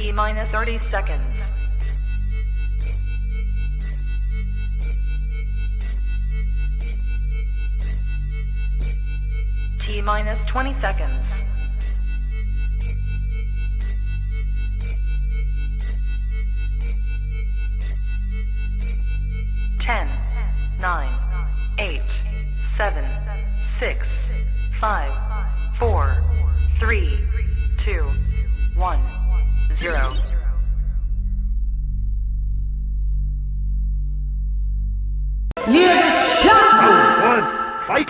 T-minus 30 seconds. T-minus 20 seconds. 10, 9, 8, 7, 6, 5, 4, 3, 2, 1, 0. LadyChann! Fight!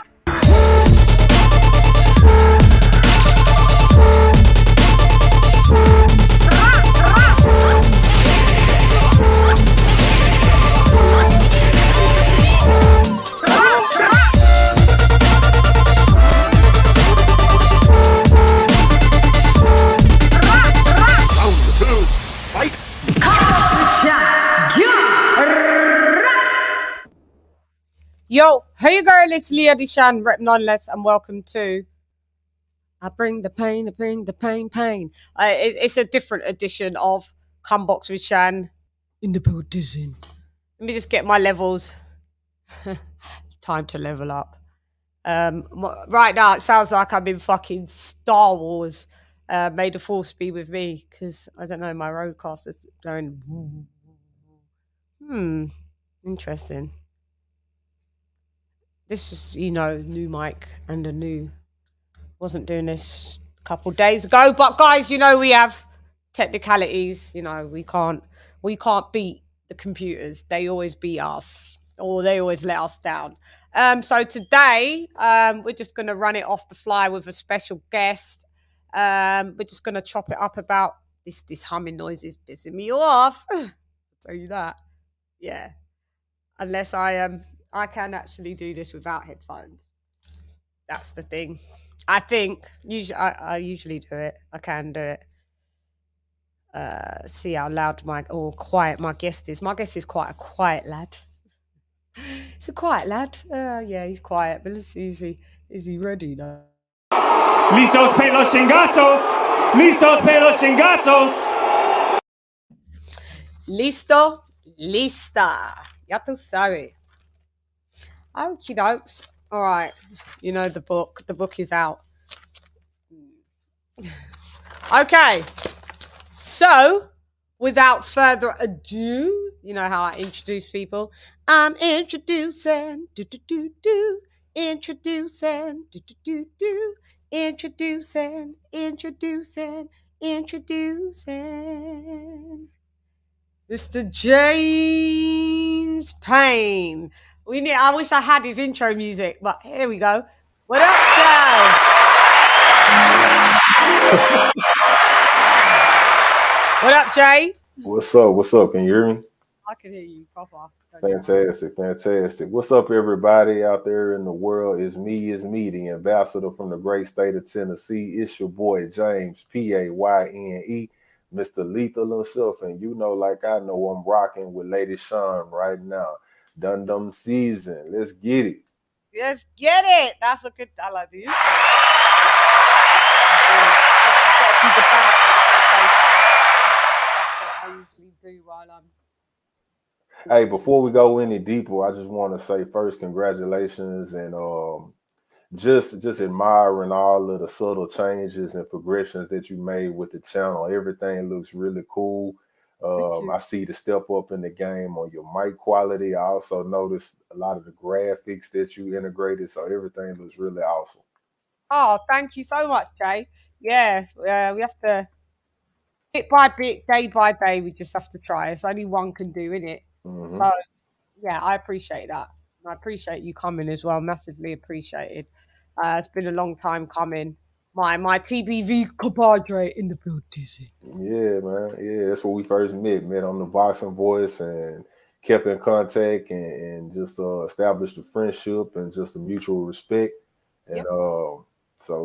Yo, hey girl, it's LadyChann, rep nonetheless, and welcome to I Bring the Pain, I Bring the Pain, Pain. It's a different edition of Come Box with Chan in the building. Let me just get my levels. Time to level up. Right now, it sounds like I'm in fucking Star Wars. May the Force be with me, because I don't know, my roadcaster's going. Interesting. This is, new mic and a new. Wasn't doing this a couple days ago, but guys, we have technicalities. We can't beat the computers. They always beat us, or they always let us down. So today, we're just gonna run it off the fly with a special guest. We're just gonna chop it up about this humming noise is pissing me off. I'll tell you that. Yeah, unless I can actually do this without headphones. That's the thing. I think I usually do it. I can do it. See how loud quiet my guest is. My guest is quite a quiet lad. He's a quiet lad. Yeah, he's quiet. But let's see is he ready now? Listos para los chingazos. Listos para los chingazos. Listo, lista. Ya tú sabes. Okie dokes. All right. You know the book. The book is out. Okay. So, without further ado, you know how I introduce people. I'm introducing. Introducing. Introducing. Mr. James Payne. I wish I had his intro music, but here we go. What up, Joe? What up, Jay? What's up? What's up? Can you hear me? I can hear you proper. Fantastic. What's up, everybody out there in the world? It's me, the ambassador from the great state of Tennessee. It's your boy, James, Payne, Mr. Lethal himself. And like I know, I'm rocking with LadyChann right now. Dum season. Let's get it. Let's get it. That's a good. I like the intro. That's what I usually do while I'm. Hey, before we go any deeper, I just want to say first, congratulations and just admiring all of the subtle changes and progressions that you made with the channel. Everything looks really cool. I see the step up in the game on your mic quality. I also noticed a lot of the graphics that you integrated, so everything looks really awesome. Oh, thank you so much, Jay. Yeah, we have to bit by bit, day by day. We just have to try. It's only one can do, innit? Mm-hmm. So, yeah, I appreciate that. I appreciate you coming as well. Massively appreciated. It's been a long time coming. My TBV compadre in the building. Yeah, man. Yeah, that's where we first met on the Boxing Voice and kept in contact and just established a friendship and just a mutual respect. And so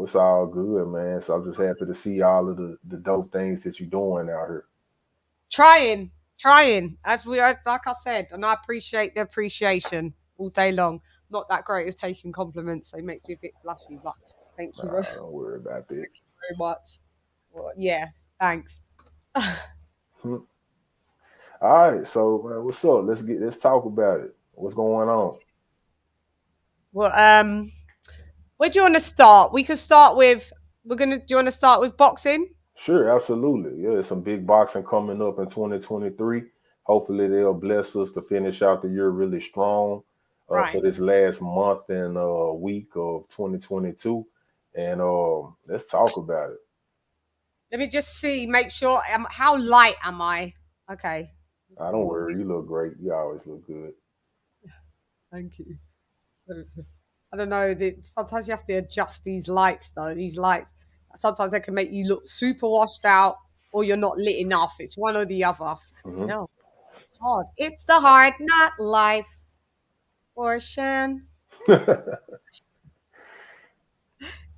it's all good, man. So I'm just happy to see all of the dope things that you're doing out here. Trying. As like I said, and I appreciate the appreciation all day long. Not that great at taking compliments, so it makes me a bit blushy, but thank you. Don't worry about that. Thank you very much. Well, yeah, thanks. All right, so man, what's up? Let's talk about it. What's going on? Well, where do you want to start? We could start with. Do you want to start with boxing? Sure, absolutely. Yeah, there's some big boxing coming up in 2023. Hopefully, they'll bless us to finish out the year really strong for Right. this last month and week of 2022. And let's talk about it. Let me just see. Make sure. How light am I? Okay. I don't worry. You look great. You always look good. Thank you. I don't know. Sometimes you have to adjust these lights, though. These lights, sometimes they can make you look super washed out, or you're not lit enough. It's one or the other. Hmm. No, hard. It's the hard not life for CHANN. It's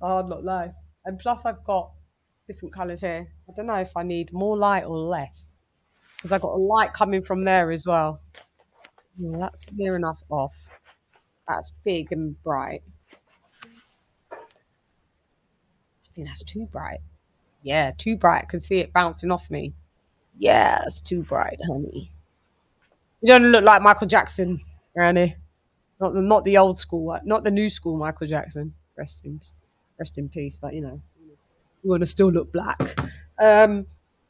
a hard not life. And plus, I've got different colours here. I don't know if I need more light or less because I've got a light coming from there as well. Yeah, that's near enough off. That's big and bright. I think that's too bright. Yeah, too bright. I can see it bouncing off me. Yeah, it's too bright, honey. You don't look like Michael Jackson, Granny. Not the old school one, not the new school Michael Jackson. Rest in peace. But you want to still look black.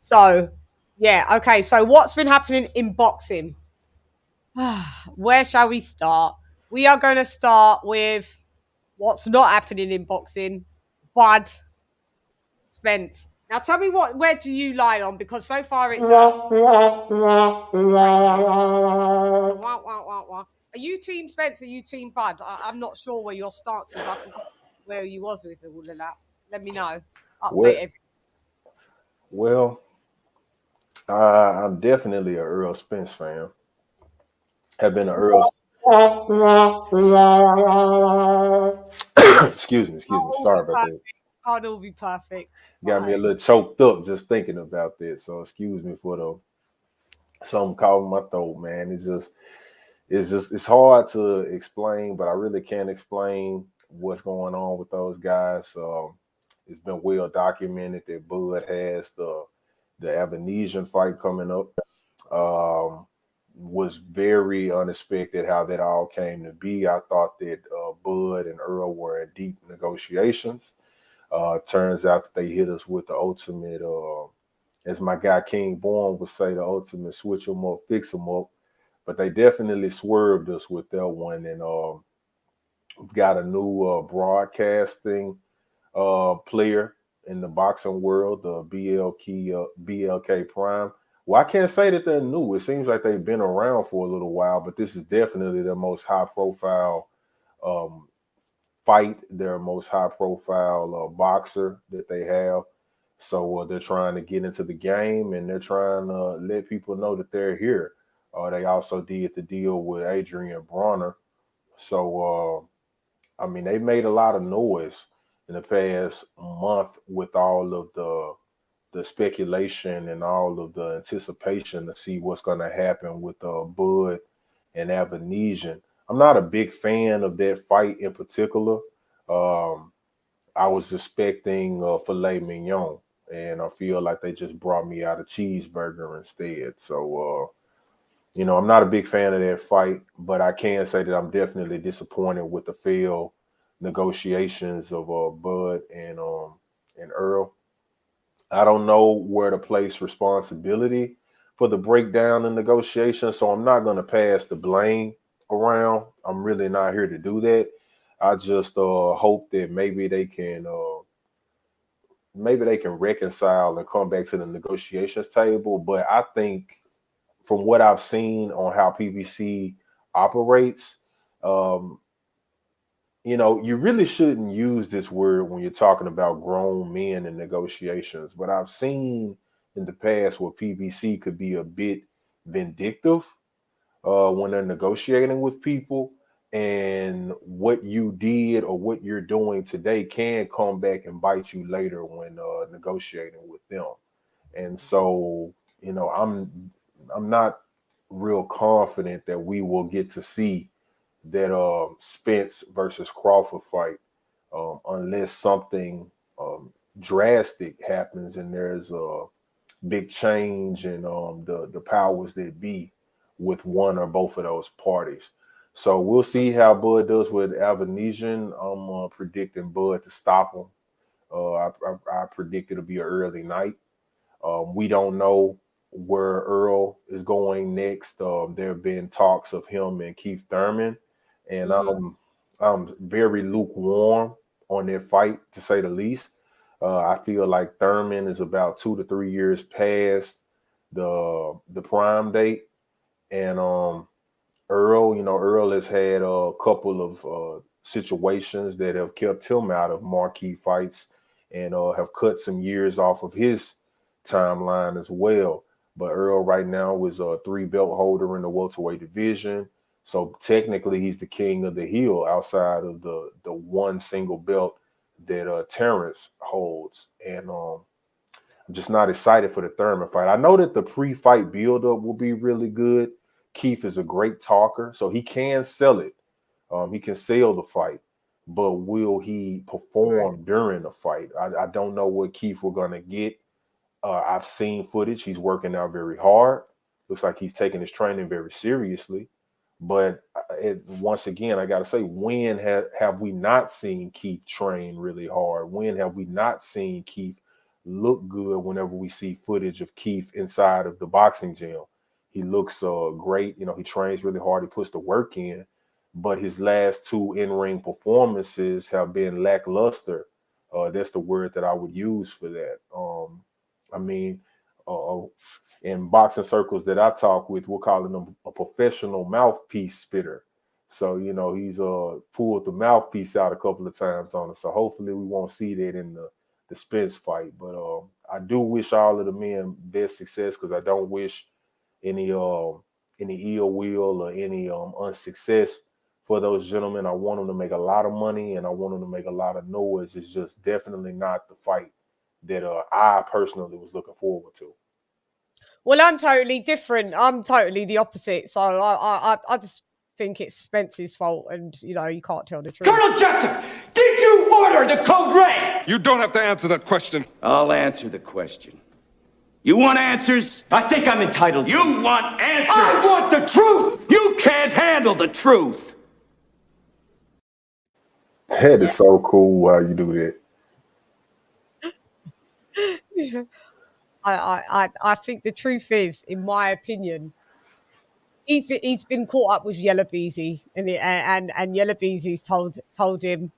So yeah, okay. So what's been happening in boxing? Where shall we start? We are going to start with what's not happening in boxing. Bud Spence. Now tell me where do you lie on? Because so far it's wah, wah, wah, wah. Are you team Spence? Are you team Bud? I'm not sure where your stance is. I forgot where you was with all of that. Let me know. Well, Update everything. well, I'm definitely a Earl Spence fan. Have been an Earl. Excuse me. Sorry about that. Can't all be perfect. Got me a little choked up just thinking about that. So excuse me for the something caught in my throat, man. It's hard to explain, but I really can't explain what's going on with those guys. It's been well documented that Bud has the Avenesian fight coming up. Was very unexpected how that all came to be. I thought that Bud and Earl were in deep negotiations. Turns out that they hit us with the ultimate, as my guy King Born would say, the ultimate switch them up, fix them up. But they definitely swerved us with that one. And we've got a new broadcasting player in the boxing world, the BLK Prime. Well, I can't say that they're new. It seems like they've been around for a little while, but this is definitely the most high-profile fight, their most high-profile boxer that they have. So they're trying to get into the game, and they're trying to let people know that they're here. They also did the deal with Adrian Bronner. So, I mean, they made a lot of noise in the past month with all of the speculation and all of the anticipation to see what's going to happen with Bud and Avenesian. I'm not a big fan of that fight in particular. I was expecting filet mignon, and I feel like they just brought me out a cheeseburger instead. So, I'm not a big fan of that fight, but I can say that I'm definitely disappointed with the failed negotiations of Bud and Earl. I don't know where to place responsibility for the breakdown in negotiations, so I'm not going to pass the blame around. I'm really not here to do that. I just hope that maybe they can reconcile and come back to the negotiations table. But I think from what I've seen on how PBC operates, you really shouldn't use this word when you're talking about grown men in negotiations. But I've seen in the past where PBC could be a bit vindictive when they're negotiating with people. And what you did or what you're doing today can come back and bite you later when negotiating with them. And so, I'm not real confident that we will get to see that Spence versus Crawford fight unless something drastic happens and there's big change in the powers that be with one or both of those parties. So we'll see how Bud does with Avanesian. I'm predicting Bud to stop him. I predict it'll be an early night. We don't know where Earl is going next. There have been talks of him and Keith Thurman, and I'm very lukewarm on their fight, to say the least. I feel like Thurman is about 2 to 3 years past the prime date, and Earl, Earl has had a couple of situations that have kept him out of marquee fights and have cut some years off of his timeline as well. But Earl right now is a 3-belt holder in the welterweight division. So technically he's the king of the hill outside of the one single belt that Terrence holds. And I'm just not excited for the Thurman fight. I know that the pre-fight buildup will be really good. Keith is a great talker, so he can sell it. He can sell the fight. But will he perform during the fight? I don't know what Keith we're going to get. I've seen footage. He's working out very hard. Looks like he's taking his training very seriously. But once again, I got to say, when have we not seen Keith train really hard? When have we not seen Keith look good whenever we see footage of Keith inside of the boxing gym? He looks great. He trains really hard. He puts the work in. But his last 2 in-ring performances have been lackluster. That's the word that I would use for that. In boxing circles that I talk with, we're calling him a professional mouthpiece spitter. So, he's pulled the mouthpiece out a couple of times on us. So hopefully we won't see that in the Spence fight. But I do wish all of the men best success, because I don't wish any ill will or any unsuccess for those gentlemen. I want them to make a lot of money and I want them to make a lot of noise. It's just definitely not the fight that I personally was looking forward to. Well, I'm totally different. I'm totally the opposite. So I just think it's Spence's fault, and you can't tell the truth. Colonel Jessup, did you order the code red? You don't have to answer that question. I'll answer the question. You want answers? I think I'm entitled. You want answers? I want the truth. You can't handle the truth. That is so cool how you do that. I think the truth is, in my opinion, he's been caught up with Yellow Beezy, and Yellow Beezy's told him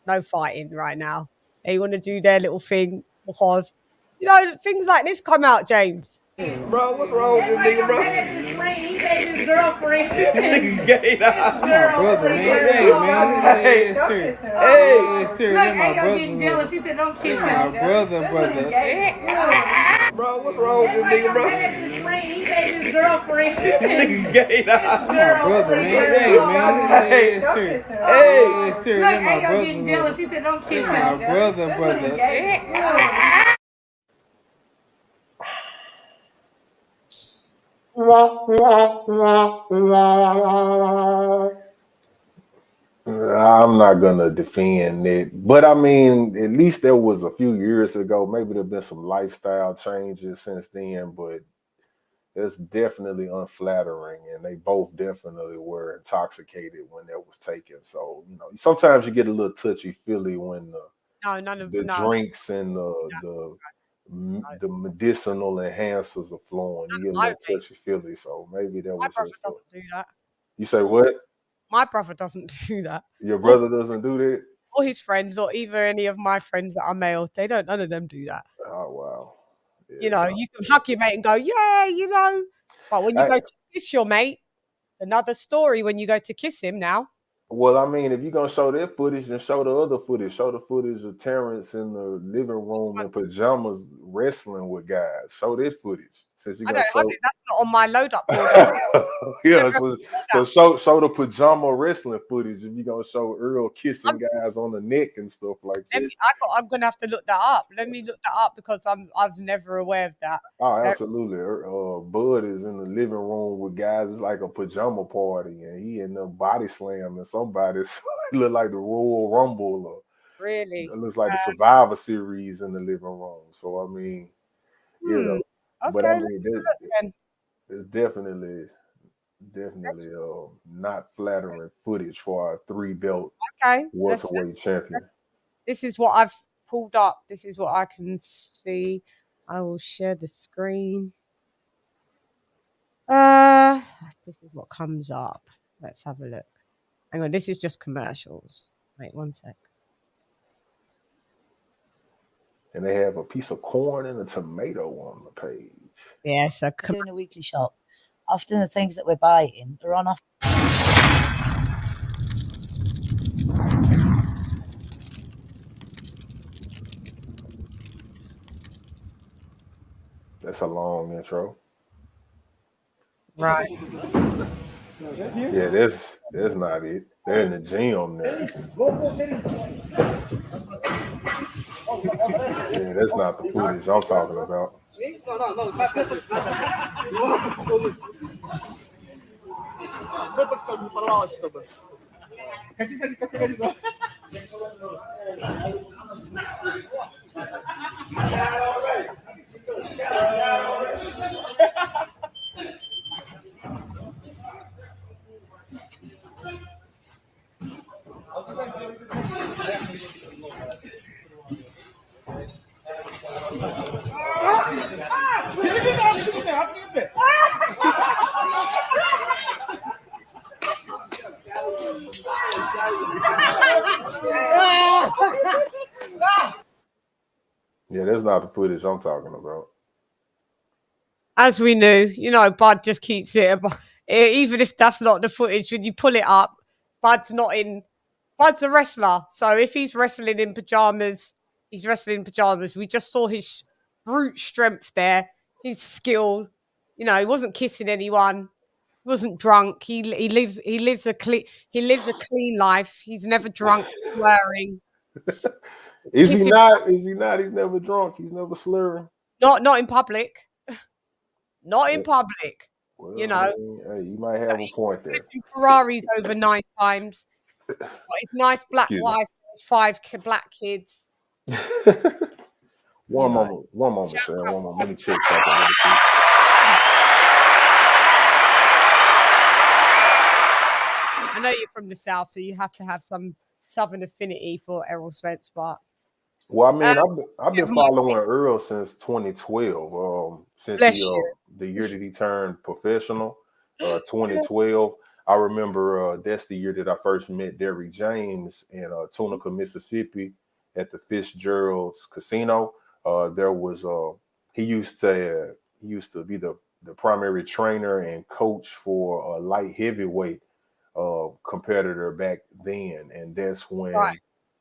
no fighting right now. They want to do their little thing because things like this come out, James. Bro, what's wrong with this nigga, bro? He said his girlfriend. Nigga gay now. My brother, man. Hey, man. Hey, it's true. Hey, it's true. Look, my brother. Getting jealous. She said, don't kiss him. My brother. Bro, what's wrong with this nigga, bro? He said his girlfriend. Nigga gay now. My brother, man. Hey, man. Hey, it's true. Hey, it's true. Look, my brother. Getting jealous. She said, don't kiss him. My brother. I'm not gonna defend it, but I mean, at least there was a few years ago. Maybe there've been some lifestyle changes since then, but it's definitely unflattering, and they both definitely were intoxicated when that was taken. So sometimes you get a little touchy feely when the drinks and the medicinal enhancers are flowing. You get a little touchy feely, so maybe that was. My brother doesn't do that. You say what? My brother doesn't do that. Your brother doesn't do that? Or his friends, or either any of my friends that are male. None of them do that. Oh, wow. Yeah, you can hug your mate and go, yeah, But when you go to kiss your mate, another story when you go to kiss him now. Well, I mean, if you're going to show that footage, then show the other footage. Show the footage of Terrence in the living room in pajamas wrestling with guys. Show that footage. Since you that's not on my load up board. Yeah, so show the pajama wrestling footage if you're going to show Earl kissing guys on the neck and stuff like that. I'm going to have to look that up. Let me look that up because I've never aware of that. Oh, absolutely. Bud is in the living room with guys. It's like a pajama party, and he in the body slam and somebody look like the Royal Rumble. Or really? It looks like the Survivor Series in the living room. So, I mean, But I Okay, let's mean, have a look then. it's definitely not flattering footage for a 3-belt Okay, welterweight champion. this is what I've pulled up. This is what I can see. I will share the screen. This is what comes up. Let's have a look. Hang on, this is just commercials. Wait 1 sec. And they have a piece of corn and a tomato on the page. Yeah, so Doing a weekly shop. Often the things that we're buying are on offer. That's a long intro. right. Yeah, that's not it. They're in the gym now. Yeah, that's not the footage I'm talking about. Yeah, that's not the footage I'm talking about. As we knew, Bud just keeps it. Even if that's not the footage, when you pull it up, Bud's a wrestler. So if he's wrestling in pajamas, he's wrestling in pajamas. We just saw his brute strength there, his skill. He wasn't kissing anyone. He wasn't drunk. He lives a clean life. He's never drunk, swearing. Is he not? Is he not? He's never drunk. He's never slurring. Not in public. Not in public. Well, hey, you might have a point there. Ferraris over 9 times. He's got his nice black wife, 5 black kids. One moment, sir. One moment. Let me check something. I know you're from the South, so you have to have some Southern affinity for Errol Spence, but well, I mean, I've been following Earl since 2012. Since the year that he turned professional, 2012. I remember that's the year that I first met Derrick James in Tunica, Mississippi, at the Fitzgerald's Casino. There was he used to be the primary trainer and coach for a light heavyweight competitor back then, and that's when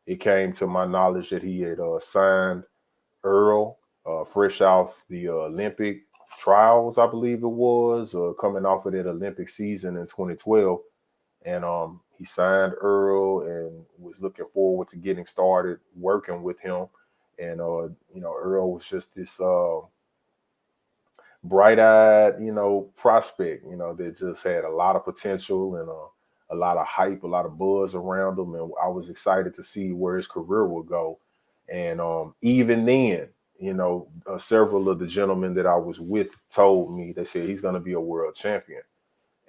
it came to my knowledge that he had signed Earl fresh off the Olympic trials, I believe it was, coming off of that Olympic season in 2012. And he signed Earl and was looking forward to getting started working with him. And Earl was just this bright-eyed, prospect, that just had a lot of potential and a lot of hype, a lot of buzz around him. And I was excited to see where his career would go. And even then, several of the gentlemen that I was with told me, they said he's going to be a world champion.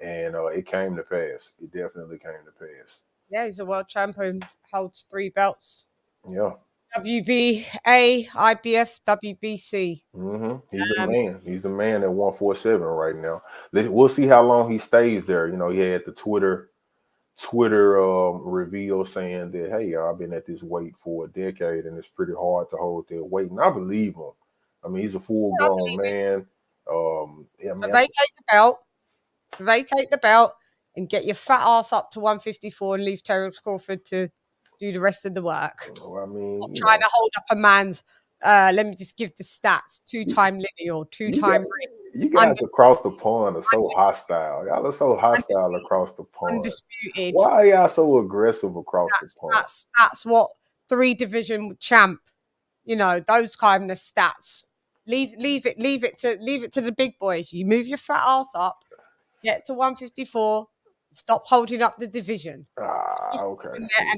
And it came to pass. It definitely came to pass. Yeah, he's a world champion, holds 3 belts. Yeah. WBA, IBF, WBC. Mm-hmm. He's the man. He's the man at 147 right now. We'll see how long he stays there. He had the Twitter reveal saying that, hey, I've been at this weight for a decade and it's pretty hard to hold that weight. And I believe him. I mean, he's a full-grown man. Vacate the belt and get your fat ass up to 154 and leave Terrence Crawford to do the rest of the work. Well, I mean, stop trying to hold up a man's. Let me just give the stats: 2-time lineal, 2-time ring. You guys across the pond are so hostile. Y'all are so hostile across the pond. Undisputed. Why are y'all so aggressive across the pond? That's what 3-division champ. Those kind of stats. Leave it to the big boys. You move your fat ass up, get to 154. Stop holding up the division. Okay.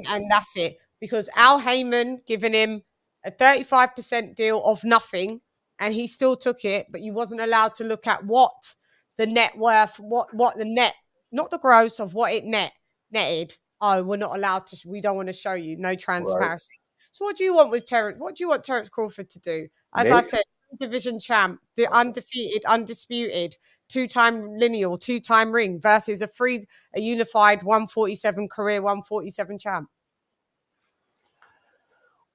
And that's it. Because Al Heyman giving him a 35% deal of nothing and he still took it, but you wasn't allowed to look at what the net worth, what the net, not the gross of what it netted. Oh, we're not allowed to. We don't want to show you. No Right. transparency. So what do you want with Terence? What do you want Terence Crawford to do? As I Next. said, division champ, the undefeated, undisputed, 2-time lineal, 2-time ring versus a unified 147 career 147 champ.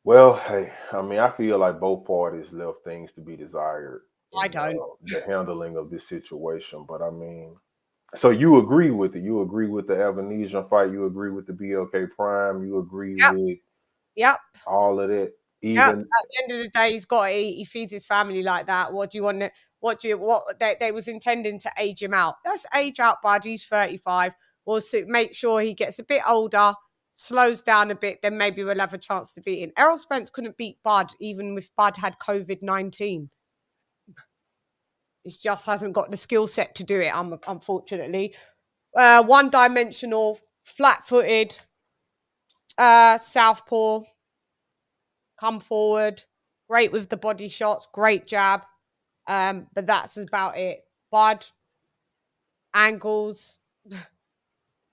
Well, hey, I mean, I feel like both parties left things to be desired I in don't. the handling of this situation. But I mean, so you agree with it? You agree with the Evanesian fight? You agree with the BLK Prime? You agree with all of that? Even at the end of the day, he's got to eat. He feeds his family like that. What do you want? What they was intending to age him out? Let's age out Bud. He's 35. We'll make sure he gets a bit older, slows down a bit. Then maybe we'll have a chance to beat him. Errol Spence couldn't beat Bud, even if Bud had COVID-19. He just hasn't got the skill set to do it. Unfortunately, one-dimensional, flat-footed, southpaw. Come forward, great with the body shots, great jab. But that's about it. Bud, angles,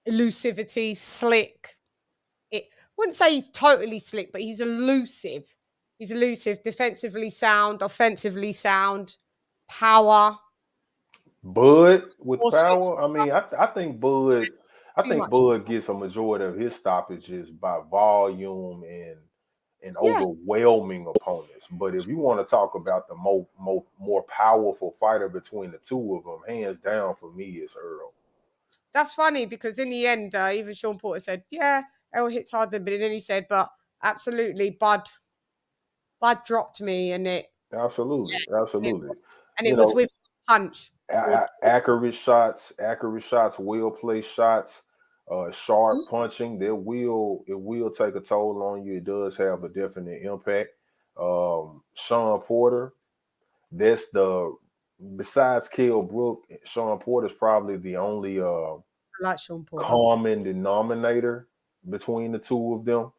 elusivity, slick. Wouldn't say he's totally slick, but he's elusive. He's elusive, defensively sound, offensively sound, power. Bud with power. I mean, I think Bud. I think Bud gets a majority of his stoppages by volume and overwhelming opponents. But if you want to talk about the more powerful fighter between the two of them, hands down for me is Earl. That's funny because in the end, even Sean Porter said, "Yeah, Earl hits harder," but then he said, "But absolutely, Bud dropped me," and it absolutely, and it was with punch." Accurate shots, well placed shots, sharp punching. It will take a toll on you. It does have a definite impact. Sean Porter, that's besides Kell Brook, Sean Porter's probably the only like Sean Porter. Common denominator between the two of them.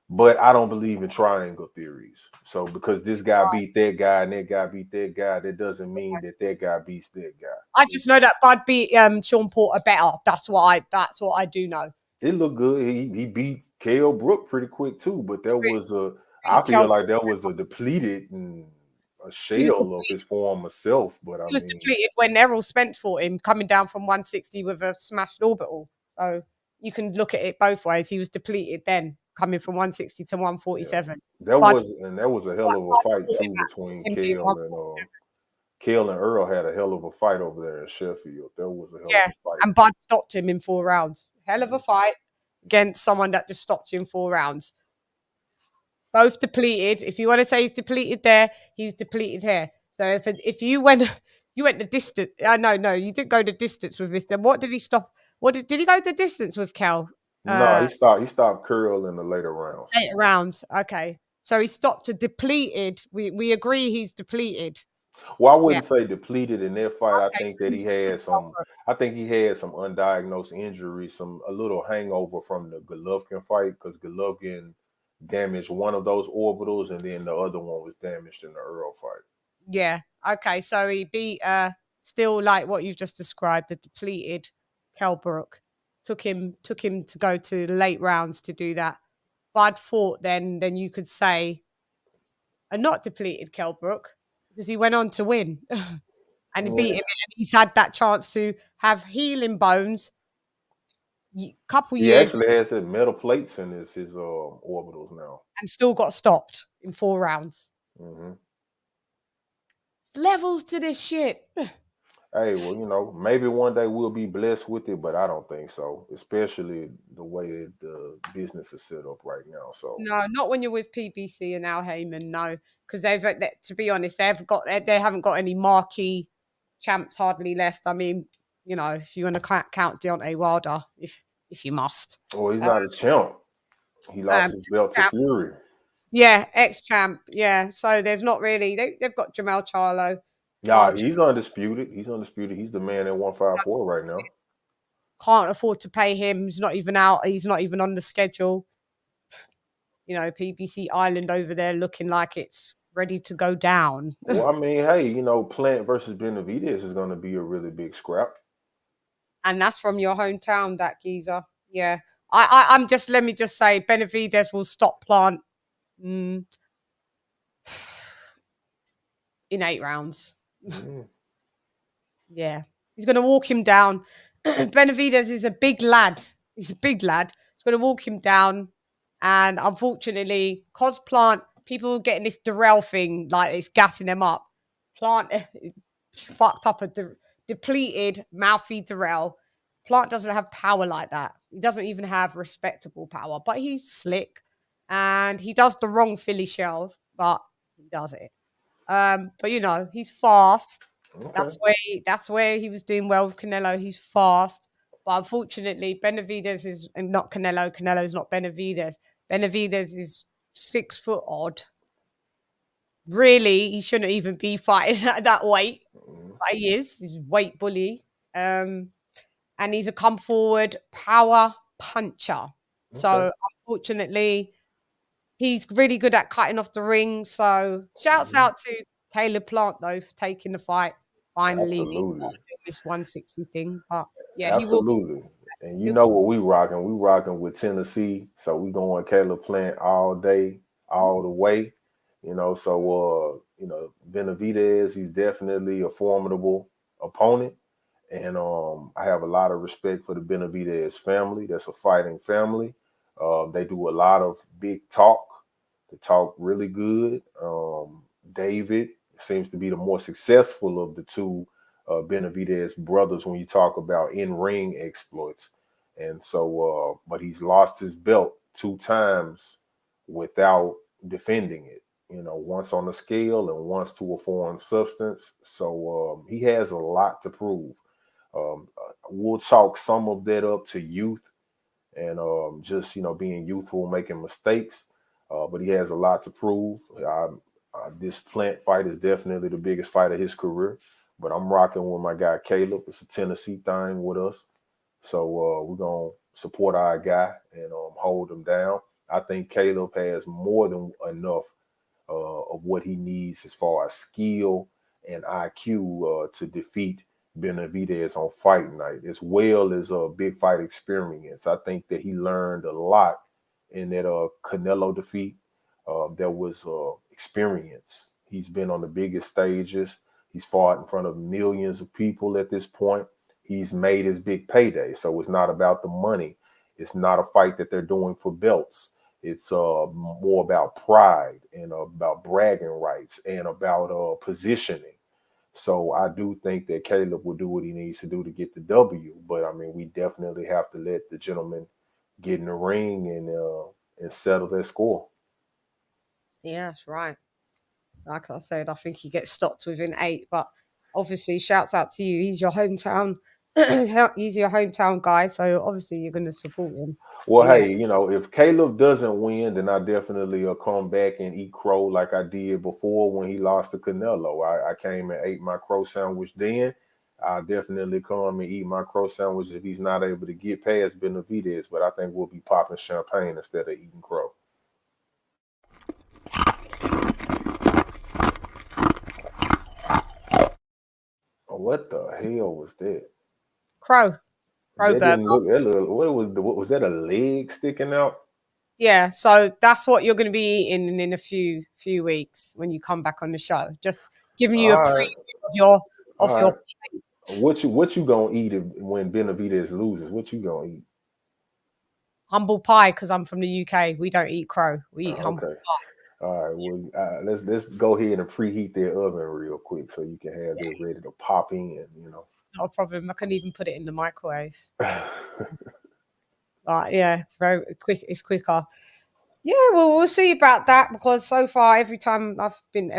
But I don't believe in triangle theories. So because this guy beat that guy and that guy beat that guy, that doesn't mean that guy beats that guy. I just know that Bud beat Sean Porter better. That's what I do know. It looked good. He beat Kell Brook pretty quick too, but I feel like that was a depleted and a shell of his former self. But he was depleted when Errol Spence fought him, coming down from 160 with a smashed orbital. So you can look at it both ways. He was depleted then, coming from 160 to 147. Yeah. That was a hell of a fight too between Kell and Earl had a hell of a fight over there in Sheffield. That was a hell of a fight. And Bud stopped him in 4 rounds. Hell of a fight against someone that just stopped you in 4 rounds. Both depleted. If you want to say he's depleted there, he was depleted here. So if you went the distance, no, you didn't go the distance with Mr. What did he stop? Did he go the distance with Cal? No, he stopped Curl in the later rounds. Later rounds, okay. So he stopped to depleted. We agree he's depleted. Well, I wouldn't say depleted in that fight. Okay. I think that he had some undiagnosed injuries, a little hangover from the Golovkin fight, because Golovkin damaged one of those orbitals and then the other one was damaged in the Earl fight. Yeah. Okay. So he beat still like what you've just described, the depleted Kell Brook. Took him to go to the late rounds to do that. Bud fought then you could say a not depleted Kell Brook, because he went on to win. And he beat him, and he's had that chance to have healing bones. Couple years. He actually has metal plates in his orbitals now, and still got stopped in 4 rounds. Mm-hmm. Levels to this shit. Hey, well, maybe one day we'll be blessed with it, but I don't think so, especially the way that the business is set up right now. So no, not when you're with PBC and Al Heyman, no, because to be honest, they haven't got any marquee champs hardly left. I mean, if you want to count Deontay Wilder, if you must. Well, he's not a champ. He lost his belt to Fury. Yeah, ex-champ. Yeah, so there's not really. They've got Jamal Charlo. Yeah, he's undisputed. He's the man at 154 right now. Can't afford to pay him. He's not even out. He's not even on the schedule. PBC Island over there looking like it's ready to go down. Well, I mean, hey, you know, Plant versus Benavidez is going to be a really big scrap. And that's from your hometown, that geezer. Yeah. I'm just, let me just say, Benavidez will stop Plant in 8 rounds. Yeah. He's going to walk him down. Benavidez is a big lad. He's a big lad. He's going to walk him down. And unfortunately, cause Plant, people getting this Darrell thing, like it's gassing them up. Plant fucked up a depleted, mouthy Darrell. Plant doesn't have power like that. He doesn't even have respectable power, but he's slick. And he does the wrong Philly shell, but he does it. But you know, he's fast. Okay. That's where he was doing well with Canelo. He's fast. But unfortunately, Benavidez is not Canelo. Canelo is not Benavidez. Benavidez is 6 foot odd. Really, he shouldn't even be fighting at that weight. But he is. He's a weight bully. And he's a come forward power puncher. So unfortunately, he's really good at cutting off the ring. So shouts out to Caleb Plant, though, for taking the fight. Finally, Absolutely. this 160 thing. But yeah, absolutely. And you know what we rocking? We rocking with Tennessee. So we going Caleb Plant all day, all the way. You know, so you know, Benavidez, he's definitely a formidable opponent. And I have a lot of respect for the Benavidez family. That's a fighting family. They do a lot of big talk. They talk really good. David seems to be the more successful of the two Benavidez brothers when you talk about in-ring exploits. And so, but he's lost his belt 2 times without defending it. You know, once on the scale and once to a foreign substance. So he has a lot to prove. We'll chalk some of that up to youth and just, you know, being youthful, making mistakes. But he has a lot to prove. This Plant fight is definitely the biggest fight of his career. But I'm rocking with my guy Caleb. It's a Tennessee thing with us. So we're going to support our guy and hold him down. I think Caleb has more than enough of what he needs as far as skill and IQ to defeat Benavidez on fight night, as well as a big fight experience. I think that he learned a lot in that Canelo defeat. There was experience. He's been on the biggest stages. He's fought in front of millions of people at this point. He's made his big payday. So it's not about the money. It's not a fight that they're doing for belts. It's more about pride and about bragging rights and about positioning. So I do think that Caleb will do what he needs to do to get the W. But I mean, we definitely have to let the gentleman get in the ring and settle their score. Yeah, that's right. Like I said, I think he gets stopped within 8. But obviously, shouts out to you. He's your hometown. He's your hometown guy. So obviously, you're going to support him. Well, hey, you know, if Caleb doesn't win, then I definitely come back and eat crow like I did before when he lost to Canelo. I came and ate my crow sandwich then. I'll definitely come and eat my crow sandwich if he's not able to get past Benavidez. But I think we'll be popping champagne instead of eating crow. What the hell was that? Crow. That didn't look, what was that, a leg sticking out? Yeah, so that's what you're going to be eating in a few weeks when you come back on the show. Just giving you a preview of your plate. What you gonna eat when Benavidez loses? What you gonna eat? Humble pie, because I'm from the UK. We don't eat crow. We eat humble pie. All right. Well, let's go ahead and preheat that oven real quick so you can have it ready to pop in. You know. Not a problem. I can even put it in the microwave. But yeah, very quick. It's quicker. Yeah, well, we'll see about that because so far, every time I've been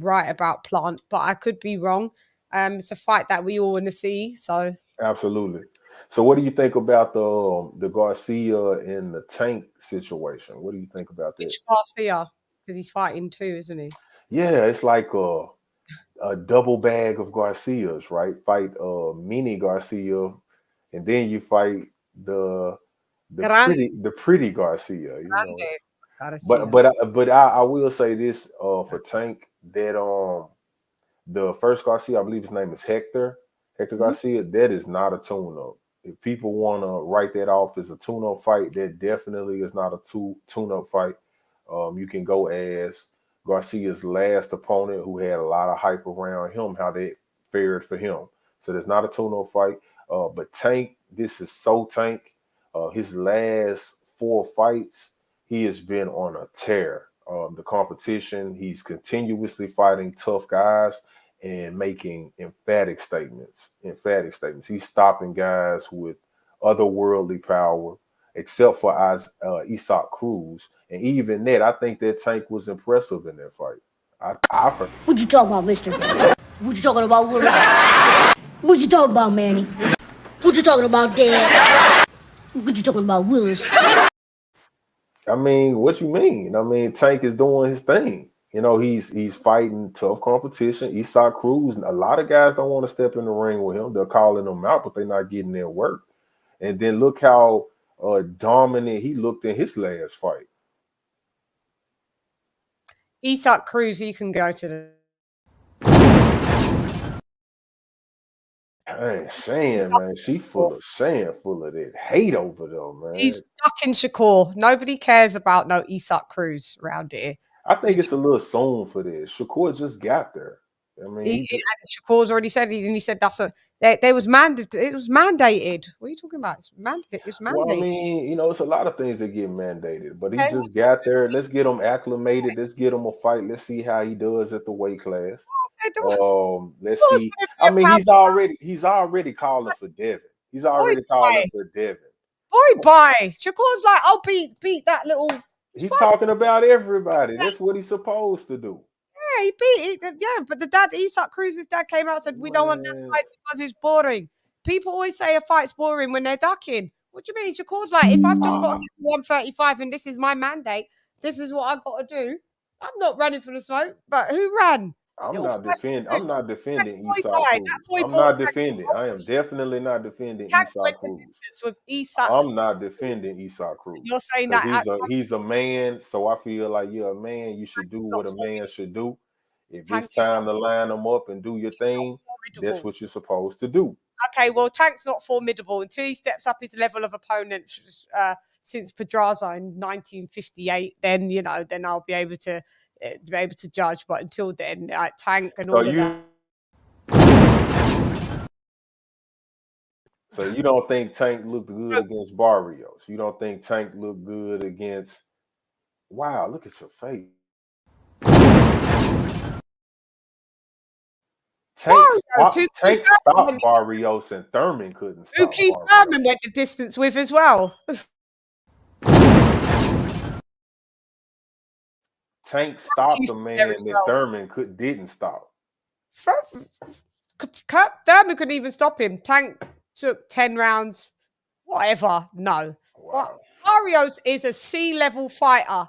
right about Plant, but I could be wrong. It's a fight that we all want to see. So absolutely. So, what do you think about the Garcia and the Tank situation? What do you think about that? Which Garcia? Because he's fighting too, isn't he? Yeah, it's like a double bag of Garcias, right? Fight mini Garcia, and then you fight the pretty Garcia. You know? I will say this for Tank that the first Garcia, I believe his name is Hector Garcia, that is not a tune-up. If people want to write that off as a tune-up fight, that definitely is not a tune-up fight. You can go as Garcia's last opponent, who had a lot of hype around him, how they fared for him. So there's not a tune-up fight. But Tank, this is so Tank. His last 4 fights, he has been on a tear. The competition, he's continuously fighting tough guys and making emphatic statements. He's stopping guys with otherworldly power, except for Isaac Cruz. And even that, I think that Tank was impressive in that fight. What you talking about, mister? What you talking about, Willis? What you talking about, Manny? What you talking about, Dad? What you talking about, Willis? I mean, what you mean? I mean, Tank is doing his thing. You know, he's fighting tough competition. Isaac Cruz, a lot of guys don't want to step in the ring with him. They're calling him out, but they're not getting their work. And then look how dominant he looked in his last fight. Isaac Cruz, he can go to the... Hey, Shan, man, she full of that hate over them, man. He's ducking Shakur. Nobody cares about no Isaac Cruz around here. I think it's a little soon for this. Shakur just got there. I mean, Shakur's already said he said that's it was mandated. It was mandated. What are you talking about? It's mandated. Well, I mean, you know, it's a lot of things that get mandated, but he just got there. Let's get him acclimated. Let's get him a fight. Let's see how he does at the weight class. Let's see. I mean, he's already calling for Devin. He's already calling for Devin. Boy, bye. Shakur's like, I'll beat that little. He's talking about everybody. That's what he's supposed to do. Yeah, he beat it. Yeah, but the dad, Isaac Cruz's dad, came out and said, we don't want that fight because it's boring. People always say a fight's boring when they're ducking. What do you mean? Shakur's like, if I've just got to get 135 and this is my mandate, this is what I've got to do. I'm not running for the smoke, but who ran? I'm not defending Isaac Cruz. I am definitely not defending Isaac Cruz. I'm not defending Isaac Cruz. You're saying that he's a man, so I feel like you're a man. You should do what a man should do. If it's time to line them up and do your thing, that's what you're supposed to do. Okay, well, Tank's not formidable until he steps up his level of opponent since Pedraza in 1958. Then then I'll be able to judge. But until then, Tank and all of that. So you don't think Tank looked good against Barrios? You don't think Tank looked good against? Wow, look at your face. Tank stopped Barrios and Thurman couldn't stop. Keith Thurman went the distance with as well. Tank stopped the man that Thurman didn't stop. Thurman couldn't even stop him. Tank took 10 rounds, whatever. No. Wow. Barrios is a C-level fighter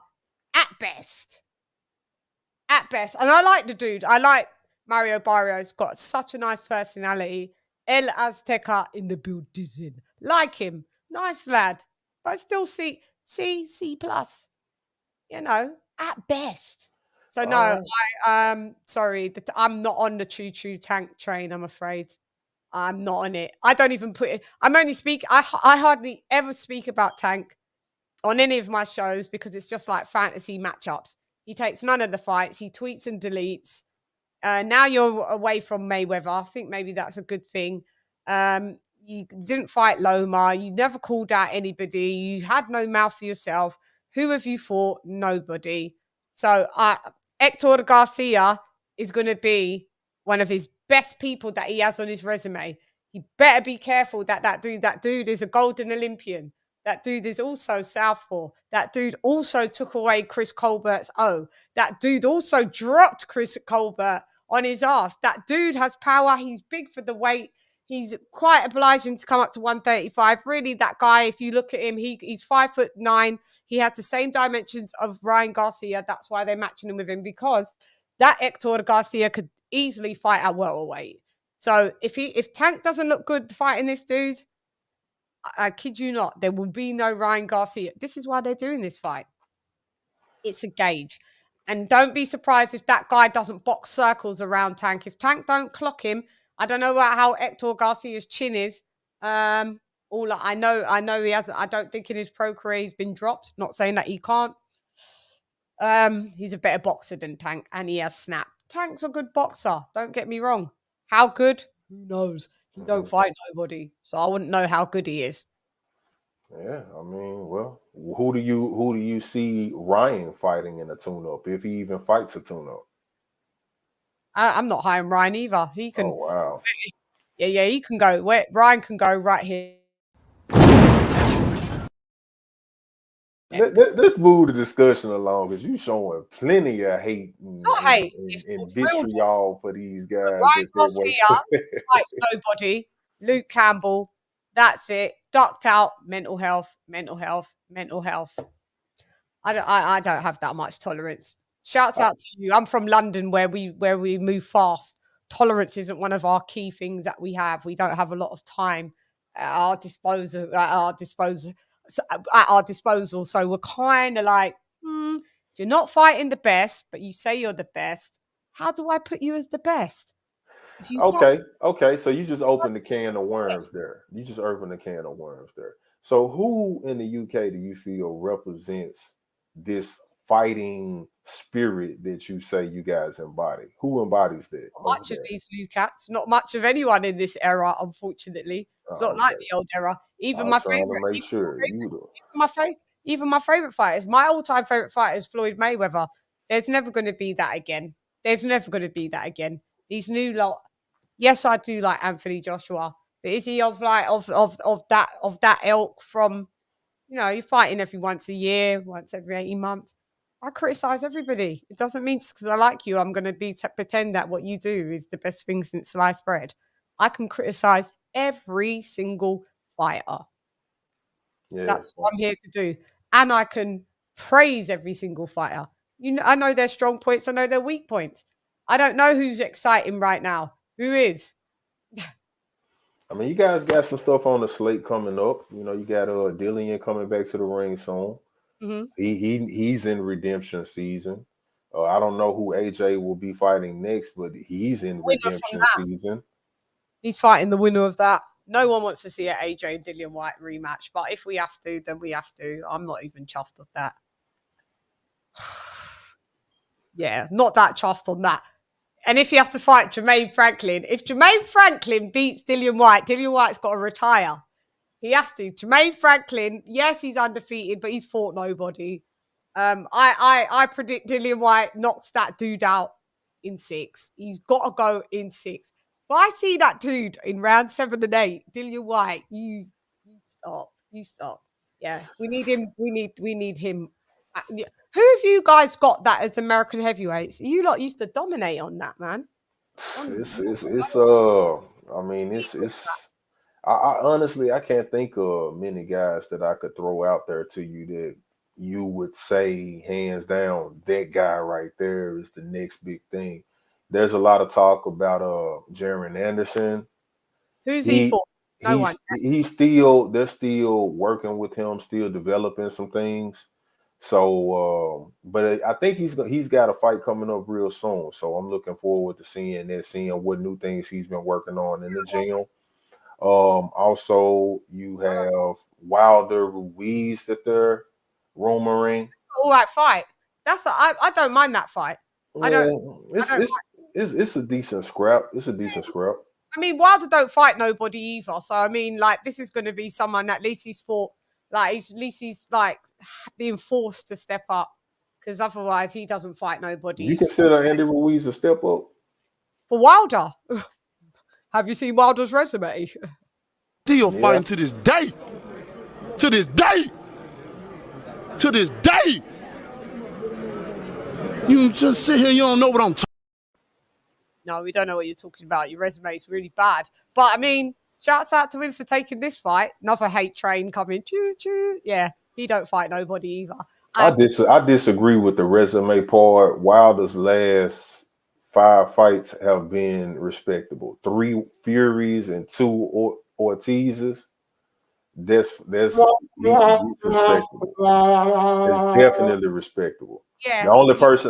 at best. At best. And I like the dude. I like Mario Barrios. Got such a nice personality. El Azteca in the building. Like him. Nice lad. But still C+. At best. So no, sorry, I'm not on the choo-choo Tank train, I'm afraid. I'm not on it. I don't even put it. I hardly ever speak about Tank on any of my shows because it's just like fantasy matchups. He takes none of the fights. He tweets and deletes. Now you're away from Mayweather. I think maybe that's a good thing. You didn't fight Loma. You never called out anybody. You had no mouth for yourself. Who have you fought? Nobody. So Hector Garcia is going to be one of his best people that he has on his resume. He better be careful that dude is a golden Olympian. That dude is also southpaw. That dude also took away Chris Colbert's O. That dude also dropped Chris Colbert on his ass. That dude has power. He's big for the weight. He's quite obliging to come up to 135. Really, that guy, if you look at him, he's 5'9". He has the same dimensions of Ryan Garcia. That's why they're matching him with him, because that Hector Garcia could easily fight at welterweight. So if Tank doesn't look good fighting this dude, I kid you not, there will be no Ryan Garcia. This is why they're doing this fight. it's a gauge. And don't be surprised if that guy doesn't box circles around Tank. If Tank don't clock him, I don't know how Hector Garcia's chin is. All I know he has. I don't think in his pro career he's been dropped. Not saying that he can't. He's a better boxer than Tank, and he has snap. Tank's a good boxer. Don't get me wrong. How good? Who knows? He don't fight nobody, so I wouldn't know how good he is. Yeah, I mean, well, who do you see Ryan fighting in a tune-up if he even fights a tune-up? I'm not high on Ryan either. He can. Oh wow. Yeah, he can go. Ryan can go right here. Let's move the discussion along because you showing plenty of hate and vitriol for these guys. Ryan Garcia fights nobody. Luke Campbell, that's it. Ducked out. Mental health. I don't have that much tolerance. Shouts out to you. I'm from London, where we move fast. Tolerance isn't one of our key things that we have. We don't have a lot of time at our disposal. So we're kind of like, if you're not fighting the best, but you say you're the best, how do I put you as the best? Okay. So you just opened the can of worms there. So who in the UK do you feel represents this fighting spirit that you say you guys embody? Who embodies that? Not much of these new cats, not much of anyone in this era, unfortunately. It's not like the old era. Even my favorite fighters. My all-time favorite fighter is Floyd Mayweather. There's never going to be that again. These new lot. Yes, I do like Anthony Joshua, but is he of that ilk from? You're fighting every once a year, once every 18 months. I criticize everybody. It doesn't mean just because I like you, I'm going to pretend that what you do is the best thing since sliced bread. I can criticize every single fighter. Yeah, that's what I'm here to do. And I can praise every single fighter. I know their strong points. I know their weak points. I don't know who's exciting right now. Who is? I mean, you guys got some stuff on the slate coming up. You got Dillian coming back to the ring soon. Mm-hmm. He's in redemption season. I don't know who AJ will be fighting next, but he's in redemption season. He's fighting the winner of that. No one wants to see an AJ and Dillian White rematch, but if we have to, then we have to. I'm not even chuffed with that. Yeah, not that chuffed on that. And if he has to fight Jermaine Franklin, if Jermaine Franklin beats Dillian White's got to retire. He has to. Jermaine Franklin, yes, he's undefeated, but he's fought nobody. I predict Dillian White knocks that dude out in 6. He's got to go in 6. If I see that dude in round 7 and 8, Dillian White, you stop. Yeah, we need him. We need him. Who have you guys got that as American heavyweights? You lot used to dominate on that, man. I honestly, I can't think of many guys that I could throw out there to you that you would say hands down, that guy right there is the next big thing. There's a lot of talk about Jaron Anderson. Who's he for? They're still working with him, still developing some things. So, but I think he's got a fight coming up real soon. So I'm looking forward to seeing what new things he's been working on in the gym. Also, you have Wilder Ruiz that they're rumoring. All right, fight. I don't mind that fight. It's a decent scrap. I mean, Wilder don't fight nobody either. So I mean, like, this is going to be someone that at least he's fought. Like, at least he's like being forced to step up, because otherwise he doesn't fight nobody. You consider Andy Ruiz a step up for Wilder? Have you seen Wilder's resume? Still fighting to this day. To this day. You just sit here, you don't know what I'm talking. No, we don't know what you're talking about. Your resume is really bad. But I mean, shouts out to him for taking this fight. Another hate train coming. Choo choo. Yeah, he don't fight nobody either. I disagree with the resume part. Wilder's last 5 fights have been respectable. 3 Furies and 2 Ortizes. That's respectable. It's definitely respectable. Yeah. The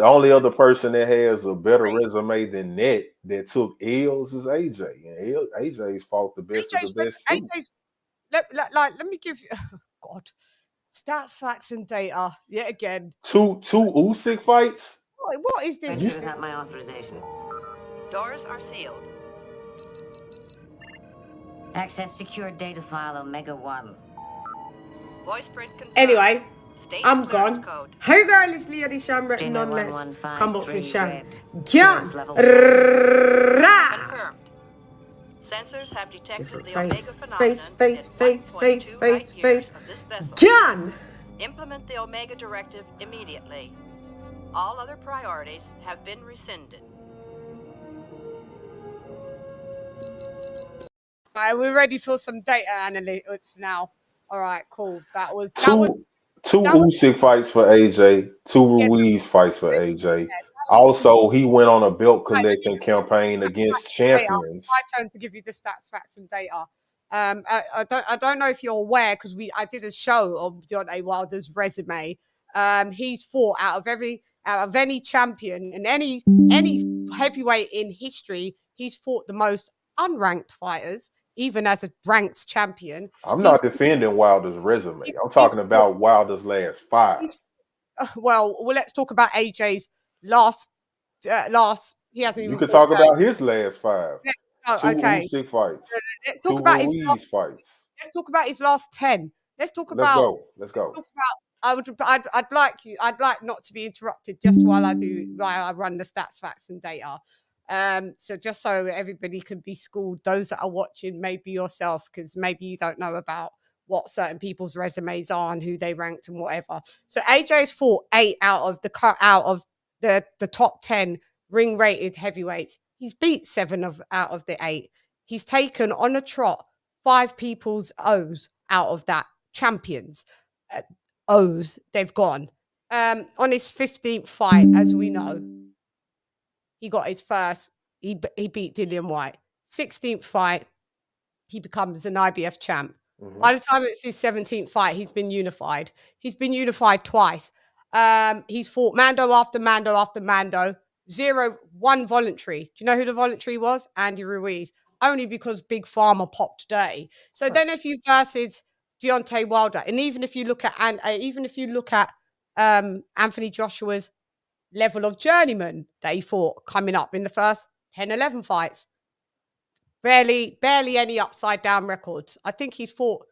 only other person that has a better resume than that took L's is AJ, and AJ's fought the best of the best too. Let me give you, God, stats, facts, and data yet again. Two Usyk fights. What is this? Without my authorization. Doors are sealed. Access secured data file Omega 1. Voice print confirmed. Anyway, I'm gone. Code. Hey girl, it's LadyChann written on. Let's come up with CHANN. CHANN. Confirmed. Sensors have detected the Omega phenomenon face. CHANN. Implement the Omega directive immediately. All other priorities have been rescinded. Right, we're ready for some data analytics now. All right, cool. That was two Usyk fights for AJ, two Ruiz fights for AJ. Also, he went on a belt collecting campaign against champions. It's my turn to give you the stats, facts, and data. I don't know if you're aware because I did a show on Deontay Wilder's resume. He's fought out of any champion and any heavyweight in history. He's fought the most unranked fighters, even as a ranked champion. I'm not defending Wilder's resume. I'm talking about Wilder's last five. Well, let's talk about AJ's last. He hasn't even. You could talk about his last five. Two okay. Usyk fights. Let's talk about his last fights. Let's talk about his last 10. Let's go. Let's go. I'd like not to be interrupted just while I run the stats, facts, and data. So just so everybody can be schooled, those that are watching, maybe yourself, because maybe you don't know about what certain people's resumes are and who they ranked and whatever. So AJ's fought 8 out of the top 10 ring rated heavyweights. He's beat 7 out of the 8. He's taken on a trot 5 people's O's out of that, champions O's they've gone. On his 15th fight, as we know, he got his first. He beat Dillian White. 16th fight, he becomes an IBF champ. Mm-hmm. By the time it's his 17th fight, he's been unified. He's been unified twice. He's fought Mando after Mando after Mando. 1 voluntary. Do you know who the voluntary was? Andy Ruiz. Only because Big Pharma popped today. So then, if you versus Deontay Wilder, and even if you look at Anthony Joshua's level of journeyman that he fought coming up in the first 10-11 fights, barely any upside down records. I think he's fought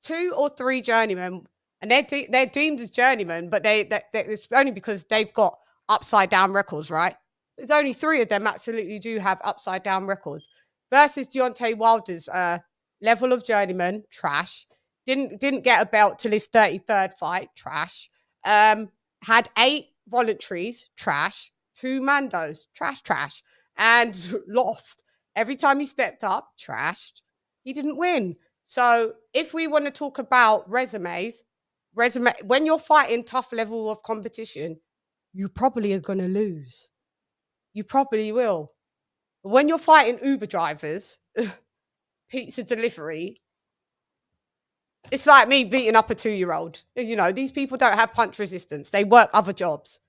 2 or 3 journeymen, and they're deemed as journeymen, but it's only because they've got upside down records, right? There's only 3 of them absolutely do have upside down records. Versus Deontay Wilder's level of journeyman, trash. Didn't get a belt till his 33rd fight, trash. Had 8 voluntaries, trash. 2 Mandos, trash. And lost. Every time he stepped up, trashed. He didn't win. So if we want to talk about resume, when you're fighting tough level of competition, you probably are going to lose. You probably will. When you're fighting Uber drivers, pizza delivery, it's like me beating up a 2-year-old. You know, these people don't have punch resistance. They work other jobs.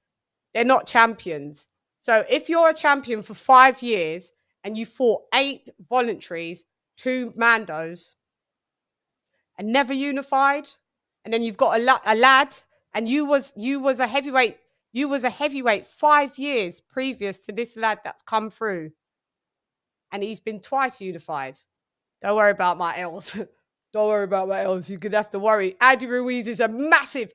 They're not champions. So if you're a champion for 5 years and you fought 8 voluntaries, 2 Mandos, and never unified, and then you've got a lad, and you was a heavyweight. You was a heavyweight 5 years previous to this lad that's come through. And he's been twice unified. Don't worry about my L's. Don't worry about my L's. You're going to have to worry. Andy Ruiz is a massive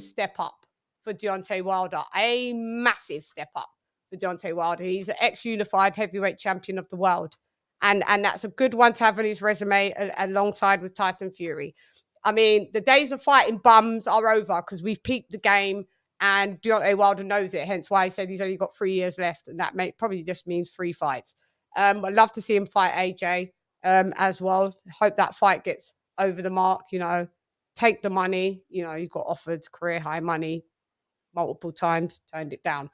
step up for Deontay Wilder. A massive step up for Deontay Wilder. He's an ex-unified heavyweight champion of the world. And that's a good one to have on his resume alongside with Tyson Fury. I mean, the days of fighting bums are over because we've peaked the game and Deontay Wilder knows it. Hence why he said he's only got 3 years left. And that probably just means 3 fights. I'd love to see him fight AJ as well. Hope that fight gets over the mark, you know. Take the money. You know, you got offered career high money multiple times, turned it down.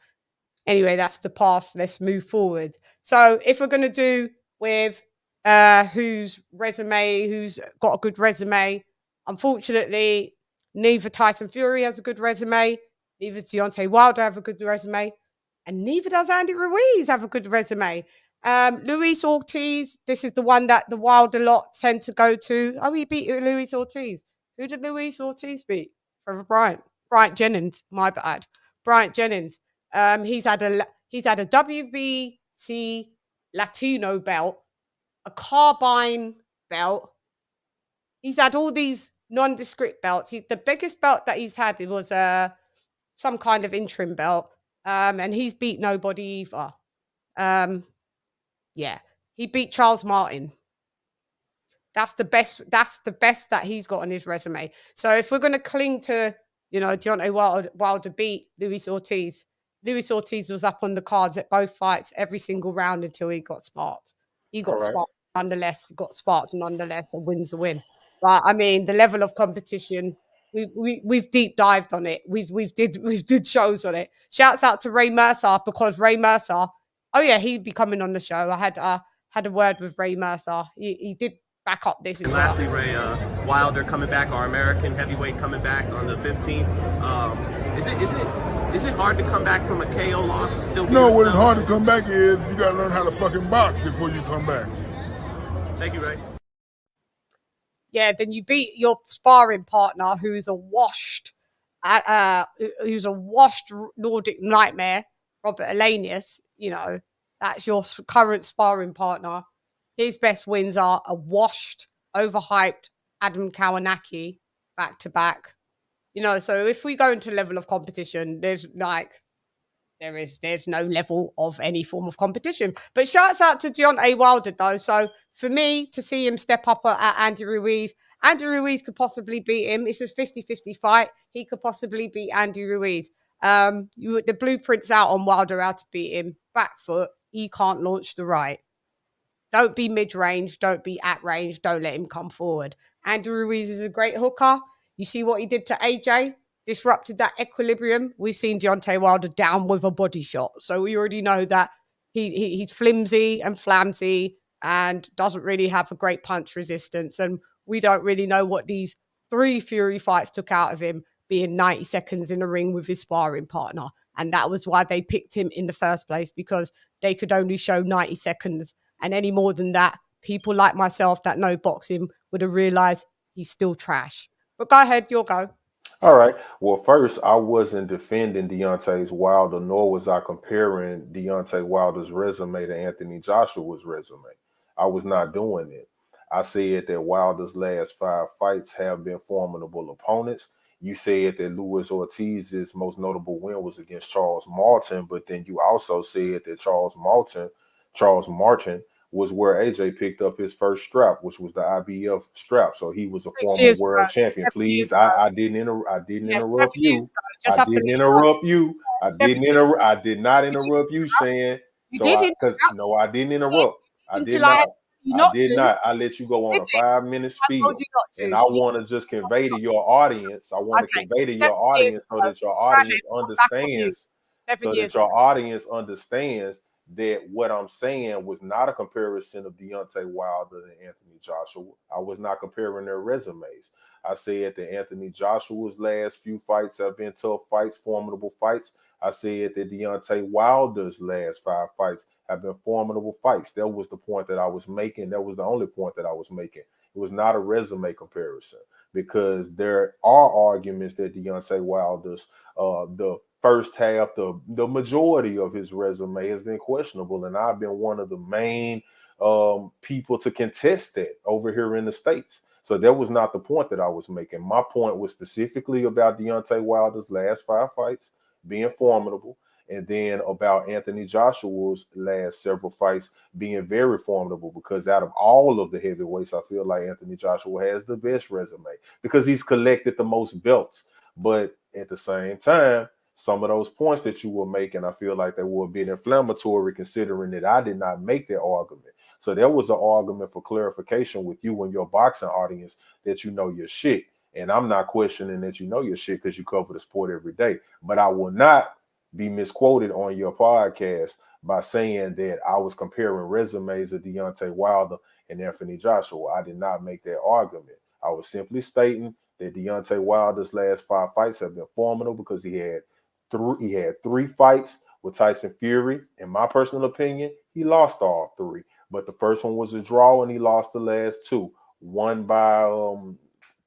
Anyway, that's the path. Let's move forward. So if we're going to do with who's got a good resume. Unfortunately, neither Tyson Fury has a good resume, neither does Deontay Wilder have a good resume, and neither does Andy Ruiz have a good resume. Luis Ortiz, this is the one that the Wilder lot tend to go to. Oh, he beat Luis Ortiz. Who did Luis Ortiz beat? Trevor Bryant. Bryant Jennings, my bad. Bryant Jennings. He's had a WBC Latino belt, a Carbine belt. He's had all these nondescript belts. The biggest belt that he's had, it was some kind of interim belt, and he's beat nobody either. Yeah, he beat Charles Martin. That's the best. That's the best that he's got on his resume. So if we're going to cling to, Deontay Wilder beat Luis Ortiz. Luis Ortiz was up on the cards at both fights every single round until he got sparked. He got sparked nonetheless. Got sparked nonetheless. A win's a win. But I mean, the level of competition, we've deep dived on it. We've did shows on it. Shouts out to Ray Mercer, because Ray Mercer. Oh yeah, he'd be coming on the show. I had a word with Ray Mercer. He did back up this. And lastly, Ray, Wilder coming back, our American heavyweight coming back on the 15th. Is it hard to come back from a KO loss and still be yourself? What is hard to come back is you got to learn how to fucking box before you come back. Thank you, Ray. Yeah, then you beat your sparring partner, who's a washed Nordic nightmare, Robert Elenius. That's your current sparring partner. His best wins are a washed, overhyped Adam Kawanaki back to back. So if we go into level of competition, there's no level of any form of competition. But shouts out to Deontay Wilder, though. So for me, to see him step up at Andy Ruiz could possibly beat him. It's a 50-50 fight. He could possibly beat Andy Ruiz. The blueprint's out on Wilder how to beat him. Back foot, he can't launch the right. Don't be mid-range. Don't be at range. Don't let him come forward. Andy Ruiz is a great hooker. You see what he did to AJ? Disrupted that equilibrium. We've seen Deontay Wilder down with a body shot. So we already know that he's flimsy and flamsy and doesn't really have a great punch resistance. And we don't really know what these 3 Fury fights took out of him, being 90 seconds in a ring with his sparring partner. And that was why they picked him in the first place, because they could only show 90 seconds. And any more than that, people like myself that know boxing would have realized he's still trash. But go ahead, your go. All right. Well, first, I wasn't defending Deontay Wilder, nor was I comparing Deontay Wilder's resume to Anthony Joshua's resume. I was not doing it. I said that Wilder's last 5 fights have been formidable opponents. You said that Luis Ortiz's most notable win was against Charles Martin, but then you also said that Charles Martin was where AJ picked up his first strap, which was the IBF strap. So he was a former world champion. Please, I didn't interrupt you. I didn't interrupt you. I did not interrupt you, Shan. No, I didn't interrupt. I did not. I did not. I let you go on a 5-minute spiel. And I want to just convey to your audience. I want to convey to your audience so that your audience understands. So that your audience understands that what I'm saying was not a comparison of Deontay Wilder and Anthony Joshua. I was not comparing their resumes. I said that Anthony Joshua's last few fights have been tough fights, formidable fights. I said that Deontay Wilder's last 5 fights have been formidable fights. That was the point that I was making. That was the only point that I was making. It was not a resume comparison, because there are arguments that Deontay Wilder's the first half, the majority of his resume has been questionable, and I've been one of the main people to contest that over here in the States. So that was not the point that I was making. My point was specifically about Deontay Wilder's last 5 fights being formidable, and then about Anthony Joshua's last several fights being very formidable, because out of all of the heavyweights, I feel like Anthony Joshua has the best resume because he's collected the most belts. But at the same time, some of those points that you were making, I feel like they were a bit inflammatory, considering that I did not make that argument. So there was an argument for clarification with you and your boxing audience that you know your shit. And I'm not questioning that you know your shit, because you cover the sport every day. But I will not be misquoted on your podcast by saying that I was comparing resumes of Deontay Wilder and Anthony Joshua. I did not make that argument. I was simply stating that Deontay Wilder's last 5 fights have been formidable because he had three fights with Tyson Fury. In my personal opinion, he lost all 3. But the first one was a draw, and he lost the last 2. One by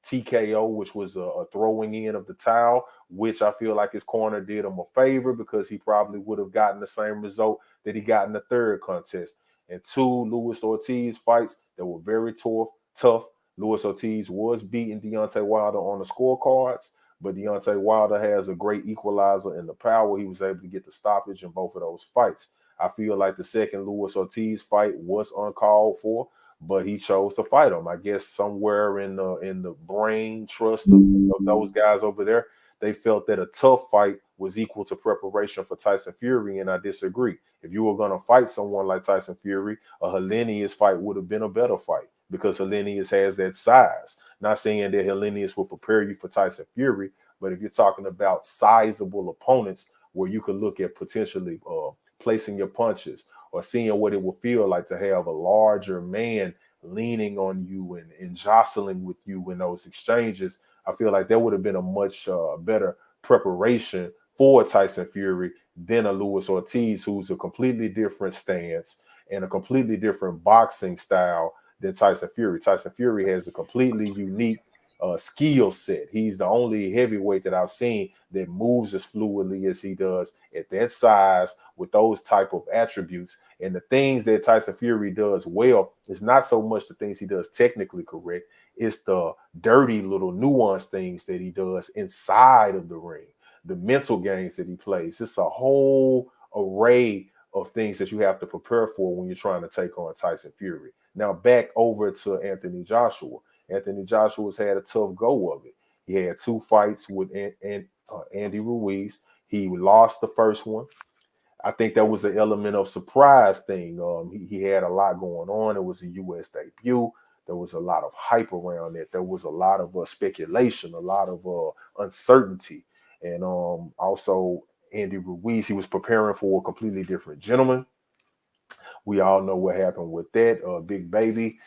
TKO, which was a throwing in of the towel, which I feel like his corner did him a favor because he probably would have gotten the same result that he got in the third contest. And 2 Luis Ortiz fights that were very tough. Luis Ortiz was beating Deontay Wilder on the scorecards, but Deontay Wilder has a great equalizer in the power. He was able to get the stoppage in both of those fights. I feel like the second Luis Ortiz fight was uncalled for, but he chose to fight him. I guess somewhere in the brain trust of those guys over there, they felt that a tough fight was equal to preparation for Tyson Fury, and I disagree. If you were going to fight someone like Tyson Fury, a Helenius fight would have been a better fight because Helenius has that size. Not saying that Helenius will prepare you for Tyson Fury, but if you're talking about sizable opponents where you could look at potentially placing your punches or seeing what it would feel like to have a larger man leaning on you and jostling with you in those exchanges, I feel like that would have been a much better preparation for Tyson Fury than a Luis Ortiz, who's a completely different stance and a completely different boxing style than Tyson Fury. Tyson Fury has a completely unique skill set. He's the only heavyweight that I've seen that moves as fluidly as he does at that size with those type of attributes. And the things that Tyson Fury does well is not so much the things he does technically correct. It's the dirty little nuanced things that he does inside of the ring, the mental games that he plays. It's a whole array of things that you have to prepare for when you're trying to take on Tyson Fury. Now back over to Anthony Joshua. Anthony Joshua's had a tough go of it. He had 2 fights with Andy Ruiz. He lost the first one. I think that was an element of surprise thing. He had a lot going on. It was a U.S. debut. There was a lot of hype around it. There was a lot of speculation, a lot of uncertainty. And also Andy Ruiz, he was preparing for a completely different gentleman. We all know what happened with that. Big Baby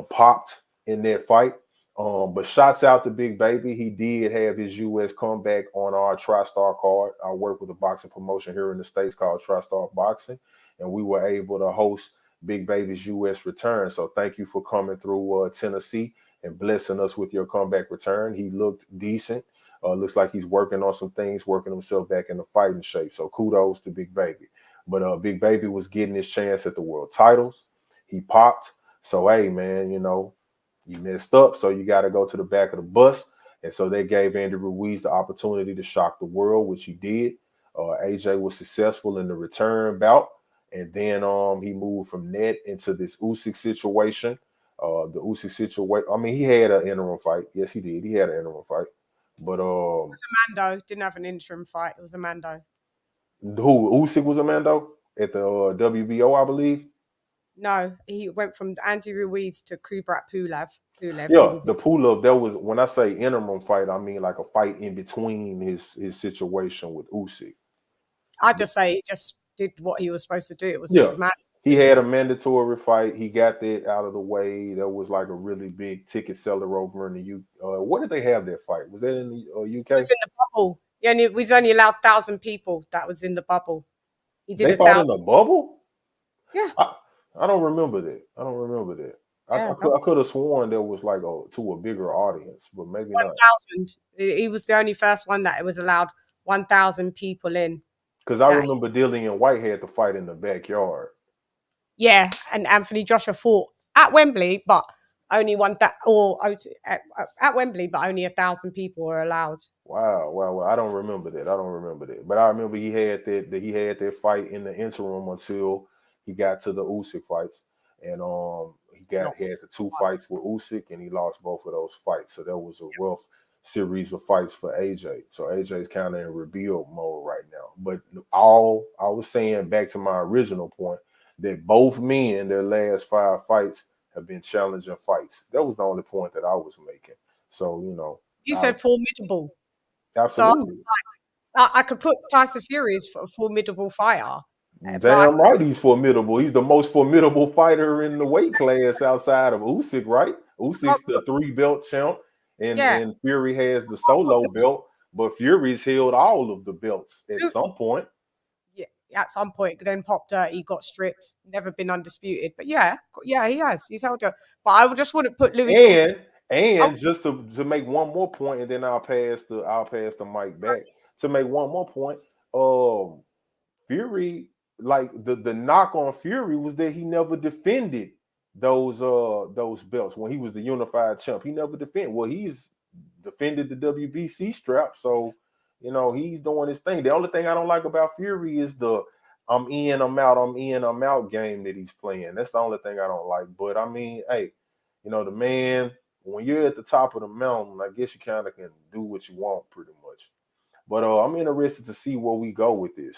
popped in that fight. But shots out to Big Baby. He did have his U.S. comeback on our TriStar card. I work with a boxing promotion here in the States called TriStar Boxing, and we were able to host Big Baby's U.S. return. So thank you for coming through Tennessee and blessing us with your comeback return. He looked decent. Looks like he's working on some things, working himself back into fighting shape. So kudos to Big Baby. But Big Baby was getting his chance at the world titles. He popped. So, hey, man, you know, you messed up, so you got to go to the back of the bus. And so they gave Andy Ruiz the opportunity to shock the world, which he did. AJ was successful in the return bout. And then he moved from that into this Usyk situation. The Usyk situation, I mean, he had an interim fight. Yes, he did. He had an interim fight. But it was a Mando. Didn't have an interim fight. It was a Mando. Who? Usyk was a Mando at the WBO, I believe. No, he went from Andy Ruiz to Kubrat Pulev. Yeah, the Pulev, that was, when I say interim fight, I mean like a fight in between his situation with Usyk. I just say he just did what he was supposed to do. It was just mad. He had a mandatory fight. He got that out of the way. That was like a really big ticket seller over in the UK. What did they have that fight? Was that in the UK? It was in the bubble. Yeah, we was only allowed 1,000 people. That was in the bubble. He did. They fought in the bubble? Yeah. I don't remember that. Yeah, I could have sworn there was like to a bigger audience, but maybe 1,000. He was the only first one that it was allowed 1,000 people in. Because I remember Dillian White had to fight in the backyard. Yeah, and Anthony Joshua fought at Wembley, but only at Wembley, but only 1,000 people were allowed. Wow. I don't remember that. But I remember he had that fight in the interim until he got to the Usyk fights, and he had the 2 fights with Usyk, and he lost both of those fights. So that was a rough series of fights for AJ. So AJ's kind of in rebuild mode right now. But all I was saying, back to my original point, that both men, their last 5 fights have been challenging fights. That was the only point that I was making. So, you know. You said formidable. Absolutely. So I could put Tyson Fury as a formidable fighter. Damn right, he's formidable. He's the most formidable fighter in the weight class outside of Usyk, right? Usyk's the 3-belt champ, and Fury has the solo belt. But Fury's held all of the belts at some point. Yeah, at some point, then popped dirty, got stripped, never been undisputed. But yeah, he has. He's held up. But I just wouldn't put Louis. And just to make one more point, and then I'll pass the mic back to make one more point. Fury, like the knock on Fury was that he never defended those belts when he was the unified champ. He never defended. Well, he's defended the WBC strap, so he's doing his thing. The only thing I don't like about Fury is the I'm in, I'm out game that he's playing. That's the only thing I don't like. But I mean, hey, the man, when you're at the top of the mountain, I guess you kind of can do what you want pretty much. But I'm interested to see where we go with this,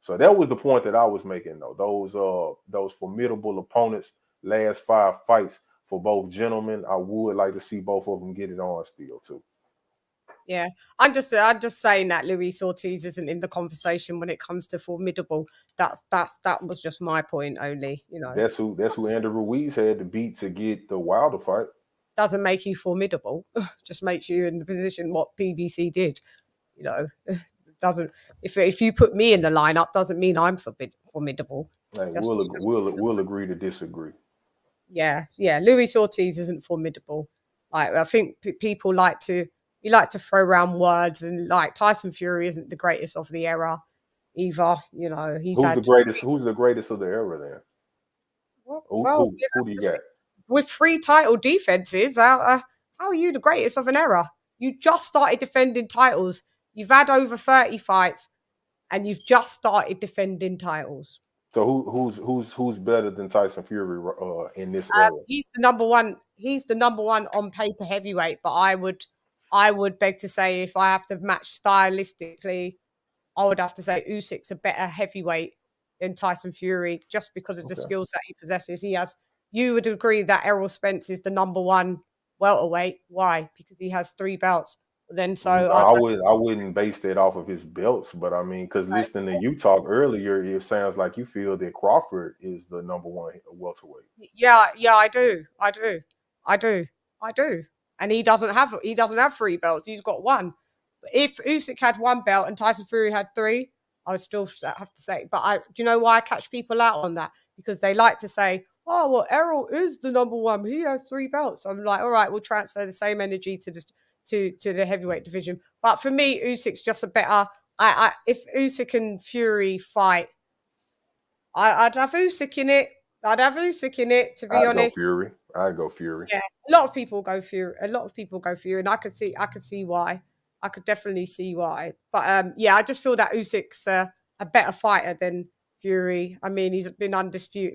So that was the point that I was making, though. Those formidable opponents, last 5 fights for both gentlemen. I would like to see both of them get it on still too. Yeah, I'm just saying that Luis Ortiz isn't in the conversation when it comes to formidable. That was just my point only. That's who Andrew Ruiz had to beat to get the Wilder fight. Doesn't make you formidable. Just makes you in the position what PBC did. Doesn't if you put me in the lineup doesn't mean I'm formidable. Hey, we'll agree to disagree. Yeah. Luis Ortiz isn't formidable. I think people like to throw around words, and like Tyson Fury isn't the greatest of the era either. Who's the greatest of the era then? Who do you got? With 3 title defenses, how are you the greatest of an era? You just started defending titles. You've had over 30 fights, and you've just started defending titles. So who's better than Tyson Fury in this era? He's the number one. He's the number one on paper heavyweight. But I would beg to say, if I have to match stylistically, I would have to say Usyk's a better heavyweight than Tyson Fury, just because of the skills that he possesses. You would agree that Errol Spence is the number one welterweight. Why? Because he has 3 belts. Then I wouldn't base that off of his belts, but I mean, because listening to you talk earlier, it sounds like you feel that Crawford is the number 1 welterweight. Yeah, I do. And he doesn't have 3 belts. He's got 1. If Usyk had 1 belt and Tyson Fury had 3, I would still have to say. But do you know why I catch people out on that? Because they like to say, "Oh, well, Errol is the number 1. He has 3 belts." I'm like, all right, we'll transfer the same energy to the heavyweight division. But for me, Usyk's just a better. If Usyk and Fury fight, I'd have Usyk in it. To be honest. I'd go Fury. Yeah, a lot of people go Fury, and I could see why. I could definitely see why. But I just feel that Usyk's a better fighter than Fury. I mean, he's been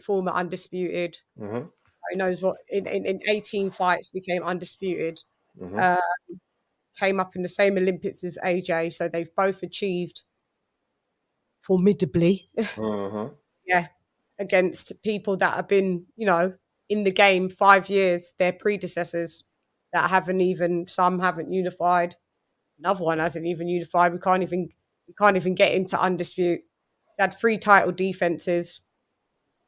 former undisputed. Mm-hmm. He knows what in 18 fights became undisputed. Mm-hmm. Came up in the same Olympics as AJ, so they've both achieved formidably. Mm-hmm. Against people that have been, in the game 5 years, their predecessors that some haven't unified. Another one hasn't even unified. We can't even get him to undisputed. He's had 3 title defenses.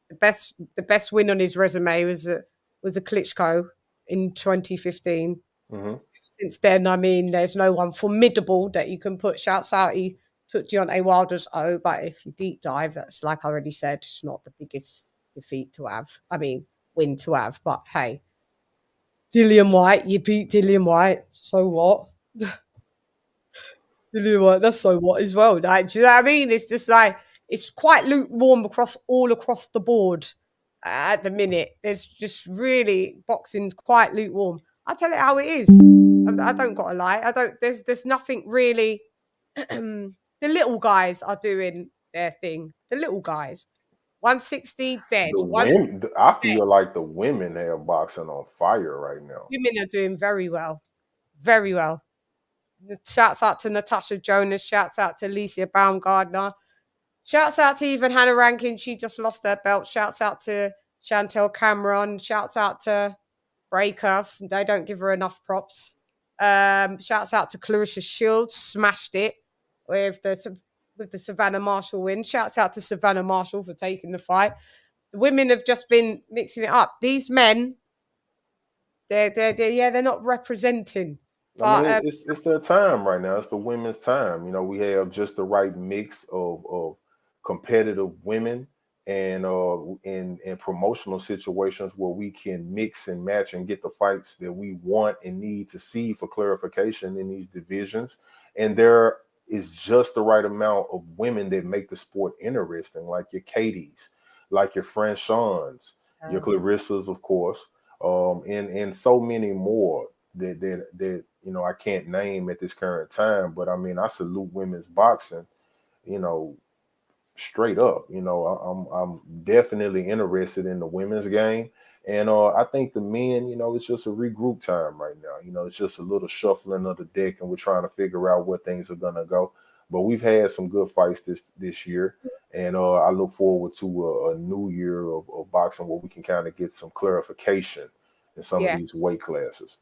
The best win on his resume was a Klitschko in 2015. Mm-hmm. Since then, I mean, there's no one formidable that you can put. Shouts out, he took Deontay Wilder's but if you deep dive, that's, like I already said, it's not the biggest defeat to have. I mean, win to have. But hey, Dillian White, you beat Dillian White. So what? Dillian White, that's so what as well. Like, do you know what I mean? It's just like, it's quite lukewarm across the board at the minute. There's just really boxing quite lukewarm. I'll tell it how it is. I don't got to lie. There's nothing really. The little guys are doing their thing. The little guys. 160 dead. I feel like the women have boxing on fire right now. Women are doing very well. Very well. Shouts out to Natasha Jonas. Shouts out to Alicia Baumgardner. Shouts out to even Hannah Rankin. She just lost her belt. Shouts out to Chantel Cameron. Shouts out to Breakers. They don't give her enough props. Shouts out to Clarissa Shields. Smashed it with with the Savannah Marshall win. Shouts out to Savannah Marshall for taking the fight. The women have just been mixing it up. These men, they're not representing. I mean, it's their time right now. It's the women's time. You know, we have just the right mix of competitive women and in promotional situations where we can mix and match and get the fights that we want and need to see for clarification in these divisions. And there is just the right amount of women that make the sport interesting, like your Katie's, like your Franchons, your Clarissas, of course, and so many more that you know I can't name at this current time. But I mean, I salute women's boxing, you know, straight up. You know, I'm definitely interested in the women's game, and I think the men, you know, it's just a regroup time right now. You know, it's just a little shuffling of the deck, and we're trying to figure out where things are gonna go. But we've had some good fights this year, and I look forward to a new year of boxing where we can kind of get some clarification in some of these weight classes.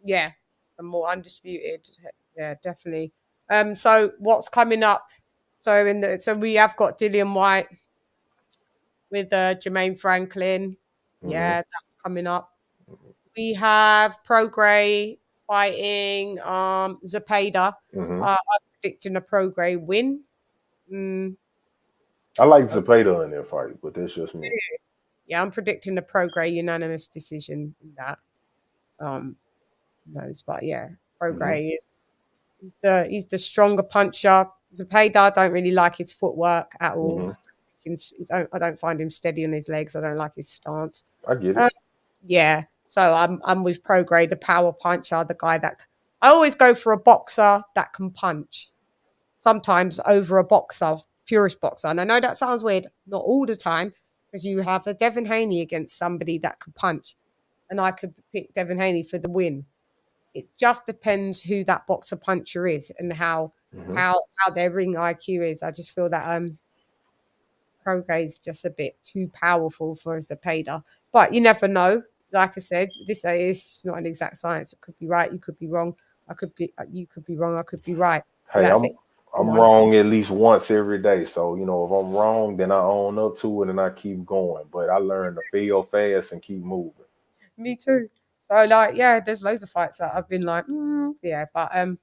Yeah, some more undisputed. Yeah, definitely. So what's coming up? So we have got Dillian White with Jermaine Franklin. Yeah, that's coming up. We have Prograis fighting Zepeda. I'm predicting a Prograis win. I like Zepeda in their fight, but that's just me. Yeah, I'm predicting the Prograis unanimous decision in that. But yeah, Prograis he's the stronger puncher. Zepeda, I don't really like his footwork at all. I don't find him steady on his legs. I don't like his stance. I get it. Yeah, so I'm with Prograis, the power puncher, the guy that I always go for a boxer that can punch. Sometimes over a boxer, purist boxer. And I know that sounds weird, not all the time, because you have a Devin Haney against somebody that could punch, and I could pick Devin Haney for the win. It just depends who that boxer puncher is and how their ring IQ is. I just feel that Prograis is just a bit too powerful for Zepeda. But you never know. Like I said, this is not an exact science. It could be right. You could be wrong. You could be wrong. I could be right. Hey, I'm wrong at least once every day. So, you know, if I'm wrong, then I own up to it and I keep going. But I learn to fail fast and keep moving. Me too. So, like, yeah, there's loads of fights that I've been like, yeah, but I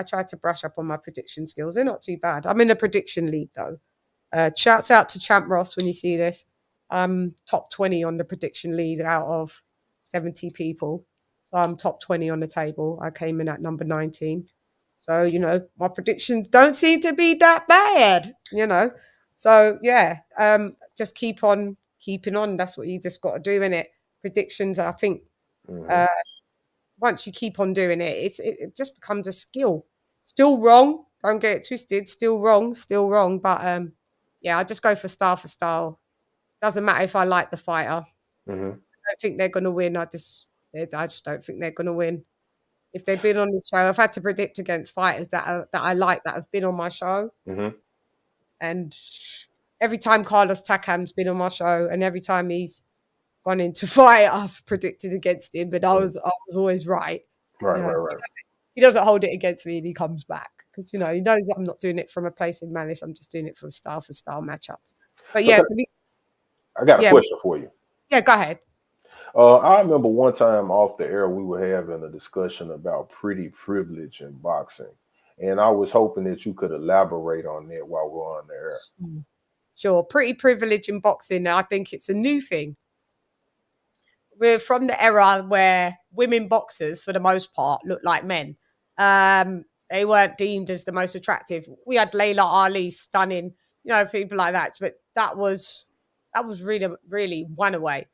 try to brush up on my prediction skills. They're not too bad. I'm in a prediction league though. Shouts out to Champ Ross when you see this. I'm top 20 on the prediction lead out of 70 people. So I'm top 20 on the table. I came in at number 19. So, you know, my predictions don't seem to be that bad, you know. So, yeah, just keep on keeping on. That's what you just got to do, innit? Predictions, I think, once you keep on doing it, it just becomes a skill. Still wrong. Don't get it twisted. Still wrong. But, yeah, I just go for style. Doesn't matter if I like the fighter. I don't think they're going to win. I just don't think they're going to win. If they've been on the show, I've had to predict against fighters that I like that have been on my show. And every time Carlos Takam's been on my show, and every time he's gone into fight, I've predicted against him, but I was always right. Right. He doesn't hold it against me, and he comes back because you know he knows I'm not doing it from a place of malice. I'm just doing it for style matchups. But yeah, I got a question for you. Yeah, go ahead. I remember one time off the air, we were having a discussion about pretty privilege in boxing. And I was hoping that you could elaborate on that while we're on the air. Sure. Pretty privilege in boxing. I think it's a new thing. We're from the era where women boxers, for the most part, looked like men. They weren't deemed as the most attractive. We had Layla Ali, stunning, you know, people like that. But that was really, really one away.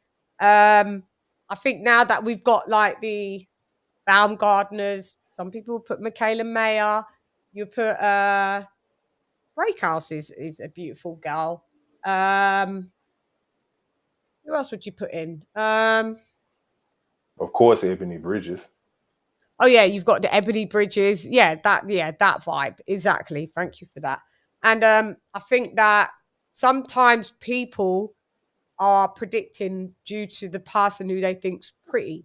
I think now that we've got like the Baumgartners, some people put Michaela Mayer, you put Breakhouse is a beautiful girl. Who else would you put in? Of course, Ebony Bridges. Oh yeah, you've got the Ebony Bridges. That vibe. Exactly. Thank you for that. And I think that sometimes people are predicting due to the person who they think's pretty,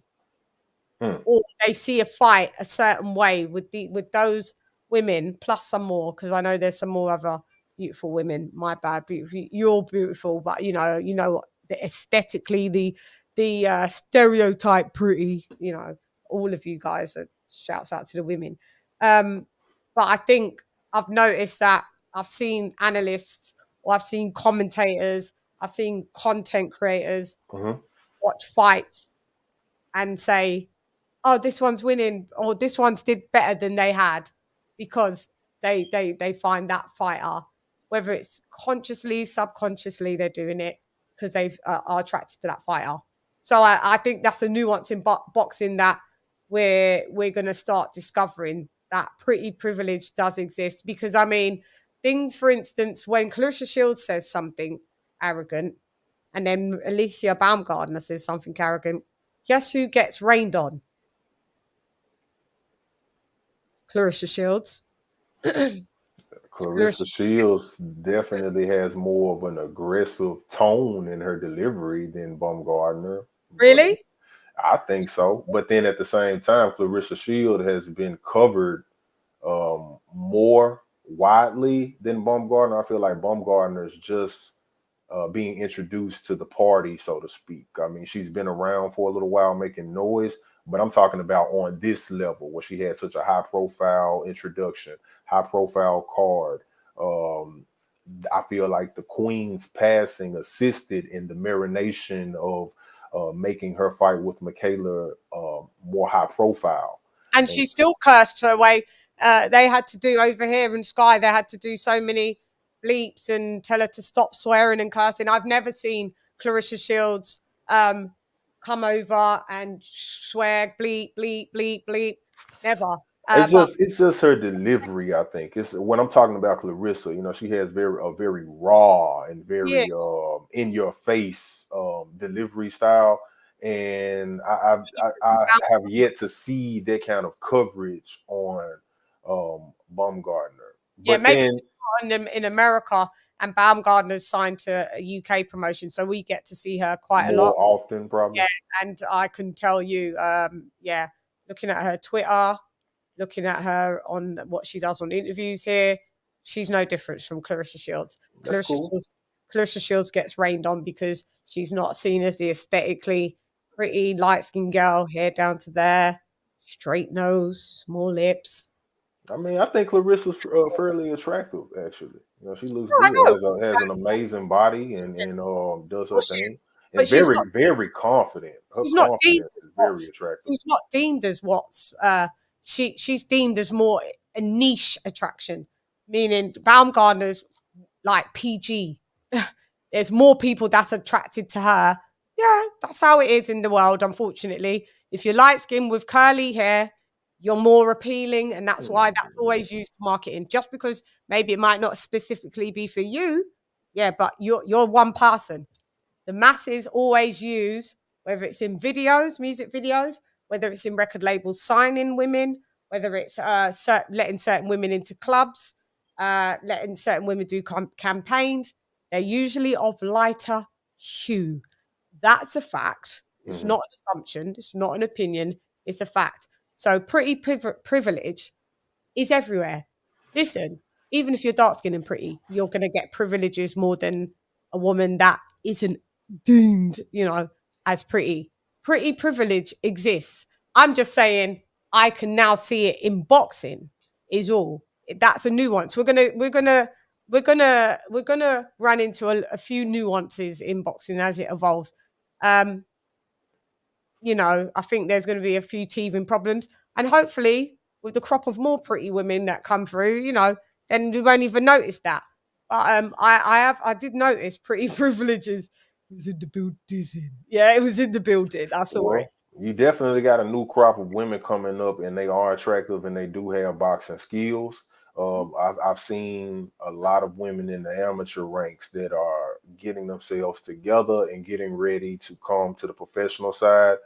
or they see a fight a certain way with those women, plus some more, because I know there's some more other beautiful women. My bad, beautiful. You're beautiful, but you know, the aesthetically, the stereotype pretty. You know, all of you guys. Shouts out to the women. But I think I've noticed that I've seen analysts, or I've seen commentators, I've seen content creators watch fights and say, oh, this one's winning, or this one's did better than they had, because they find that fighter, whether it's consciously, subconsciously, they're doing it because they are attracted to that fighter. So I think that's a nuance in boxing that we're going to start discovering, that pretty privilege does exist. Because I mean, things, for instance, when Clarissa Shields says something arrogant, and then Alicia Baumgardner says something arrogant, guess who gets rained on? Clarissa Shields. Clarissa Shields definitely has more of an aggressive tone in her delivery than Baumgardner. Really? I think so. But then at the same time, Clarissa Shields has been covered more widely than Baumgardner. I feel like Baumgardner is just being introduced to the party, so to speak. I mean, she's been around for a little while making noise, but I'm talking about on this level where she had such a high profile introduction, high profile card. I feel like the Queen's passing assisted in the marination of making her fight with Michaela more high profile. And she still cursed her way. They had to do over here in Sky, they had to do so many bleeps and tell her to stop swearing and cursing. I've never seen Clarissa Shields come over and swear, bleep, bleep, bleep, bleep. Never. It's just her delivery. I think it's when I'm talking about Clarissa. You know, she has a very raw and very in your face delivery style, and I have yet to see that kind of coverage on Baumgardner. But maybe in America, and Baumgardner's signed to a UK promotion, so we get to see her quite a lot more often, probably. Yeah, and I can tell you, looking at her Twitter, looking at her on what she does on interviews here, she's no different from Clarissa Shields. Clarissa Shields gets rained on because she's not seen as the aesthetically pretty light-skinned girl, hair down to there, straight nose, small lips. I mean, I think Clarissa's fairly attractive, actually. You know, she looks good, has an amazing body, and does her thing. And very confident. Her confidence is very attractive. She's not deemed as she's deemed as more a niche attraction, meaning Baumgardner's like PG. There's more people that's attracted to her. Yeah, that's how it is in the world, unfortunately. If you're light skinned with curly hair, you're more appealing, and that's why that's always used to marketing. Just because maybe it might not specifically be for you, but you're one person. The masses always use, whether it's in videos, music videos, whether it's in record labels signing women, whether it's letting certain women into clubs, letting certain women do campaigns. They're usually of lighter hue. That's a fact. It's not an assumption. It's not an opinion. It's a fact. So pretty privilege is everywhere. Listen, even if you're dark-skinned and pretty, you're going to get privileges more than a woman that isn't deemed, as pretty. Pretty privilege exists. I'm just saying I can now see it in boxing is all. That's a nuance. We're gonna run into a few nuances in boxing as it evolves. I think there's going to be a few teething problems, and hopefully with the crop of more pretty women that come through, then we won't even notice that. But I did notice pretty privileges was in the building. Yeah, it was in the building. I saw it. You definitely got a new crop of women coming up, and they are attractive, and they do have boxing skills. I've seen a lot of women in the amateur ranks that are getting themselves together and getting ready to come to the professional side.